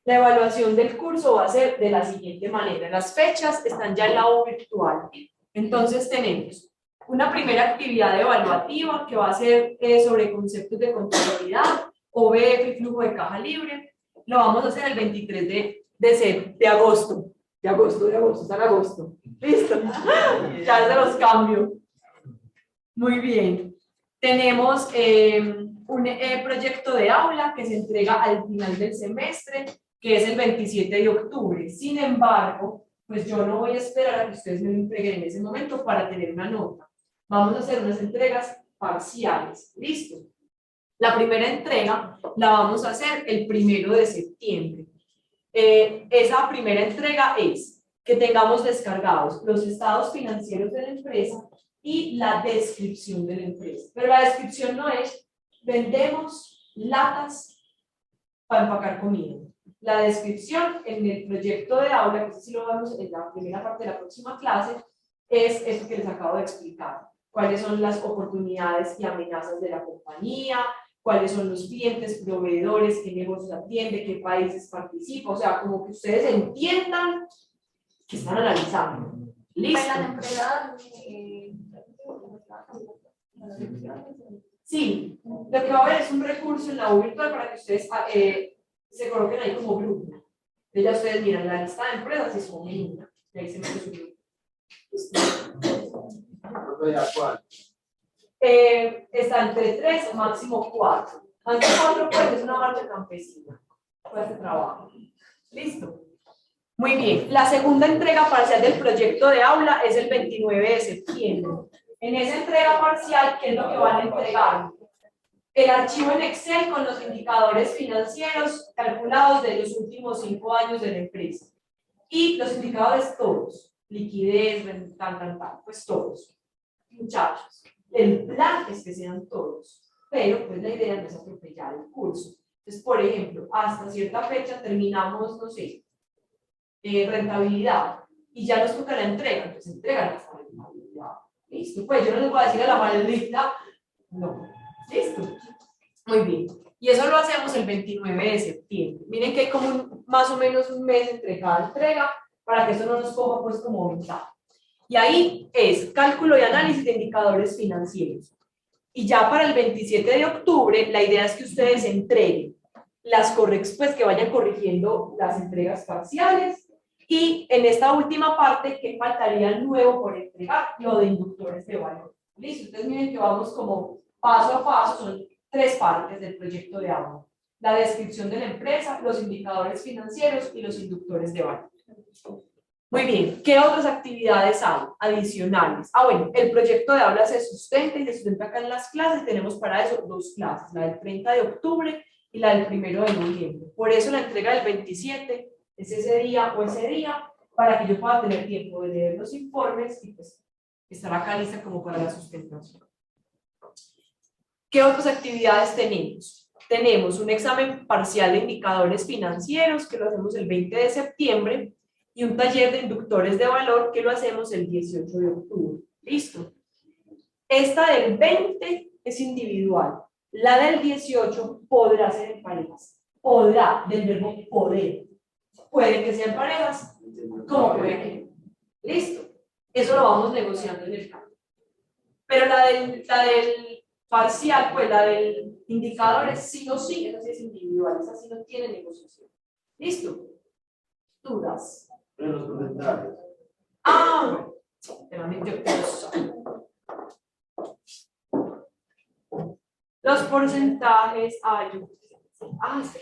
La evaluación del curso va a ser de la siguiente manera. Las fechas están ya en la U virtual. Entonces tenemos una primera actividad evaluativa que va a ser sobre conceptos de contabilidad, OBF y flujo de caja libre. lo vamos a hacer el 23 de agosto. De agosto, está en agosto. ¿Listo? Ya se los cambio. Muy bien. Tenemos un proyecto de aula que se entrega al final del semestre, que es el 27 de octubre. Sin embargo, pues yo no voy a esperar a que ustedes me lo entreguen en ese momento para tener una nota. Vamos a hacer unas entregas parciales. ¿Listo? La primera entrega la vamos a hacer el 1 de septiembre. Esa primera entrega es que tengamos descargados los estados financieros de la empresa y la descripción de la empresa. Pero la descripción no es vendemos latas para empacar comida. La descripción en el proyecto de aula, que si lo vemos en la primera parte de la próxima clase, es esto que les acabo de explicar. Cuáles son las oportunidades y amenazas de la compañía, cuáles son los clientes, proveedores, qué negocios atiende, qué países participa, o sea, como que ustedes entiendan que están analizando. ¿Listo? Sí, lo que va a haber es un recurso en la U virtual para que ustedes se coloquen ahí como grupo. Entonces ya ustedes miran la lista de empresas y son una, y ahí se mete su grupo. Está entre 3 o máximo 4. Más de 4 pues es una marcha campesina para este trabajo. ¿Listo? Muy bien. La segunda entrega parcial del proyecto de aula es el 29 de septiembre. En esa entrega parcial, ¿qué es lo que van a entregar? El archivo en Excel con los indicadores financieros calculados de los últimos 5 años de la empresa. Y los indicadores todos. Liquidez, pues todos. Muchachos, el plan es que sean todos, pero pues la idea no es atropellar el curso. Entonces, por ejemplo, hasta cierta fecha terminamos, no sé, rentabilidad, y ya nos toca la entrega, entonces entregan hasta rentabilidad. Listo, pues yo no les voy a decir a la maldita, no. Listo. Muy bien. Y eso lo hacemos el 29 de septiembre. Miren que hay como más o menos un mes entre cada entrega para que eso no nos coja pues como ventaja. Y ahí es cálculo y análisis de indicadores financieros. Y ya para el 27 de octubre, la idea es que ustedes entreguen las pues que vayan corrigiendo las entregas parciales. Y en esta última parte, ¿qué faltaría nuevo por entregar? Lo de inductores de valor. Listo, entonces miren que vamos como paso a paso, son 3 partes del proyecto de aula. La descripción de la empresa, los indicadores financieros y los inductores de valor. Muy bien, ¿qué otras actividades hay adicionales? Bueno, el proyecto de aula se sustenta y se sustenta acá en las clases. Tenemos para eso 2 clases, la del 30 de octubre y la del 1 de noviembre. Por eso la entrega del 27 es ese día o ese día, para que yo pueda tener tiempo de leer los informes y pues estar acá lista como para la sustentación. ¿Qué otras actividades tenemos? Tenemos un examen parcial de indicadores financieros que lo hacemos el 20 de septiembre y un taller de inductores de valor que lo hacemos el 18 de octubre. ¿Listo? Esta del 20 es individual. La del 18 podrá ser en parejas. Podrá, del verbo poder. Puede que sean parejas, como puede que no. ¿Listo? Eso lo vamos negociando en el campo. Pero la del parcial, pues la del indicadores, sí o sí, esa sí es individual, esa sí no tiene negociación. ¿Listo? ¿Dudas? Pero los porcentajes. Bueno, realmente los porcentajes, sí.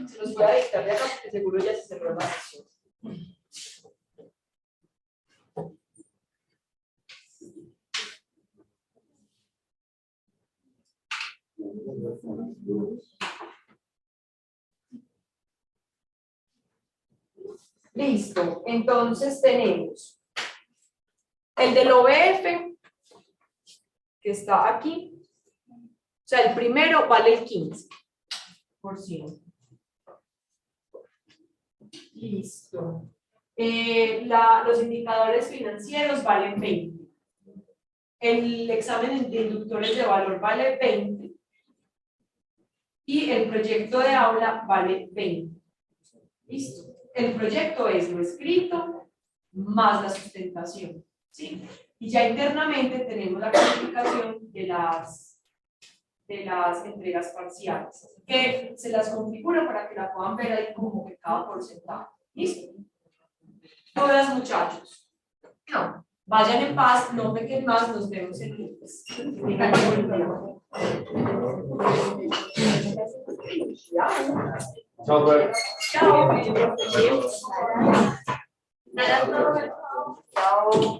Se los voy a dictar de acá porque seguro ya se cerró la sesión. Listo, entonces tenemos el del OBF, que está aquí, o sea, el primero vale el 15%. Listo. Los indicadores financieros valen 20. El examen de inductores de valor vale 20. Y el proyecto de aula vale 20. Listo. El proyecto es lo escrito más la sustentación, ¿sí? Y ya internamente tenemos la calificación de las de las entregas parciales, que se las configuro para que la puedan ver ahí como que cada porcentaje. ¿Listo? Todas, muchachos. No. Vayan en paz, no pequen más, nos vemos el lunes. Tengan un buen día. Chao, pues. Chao. Chao.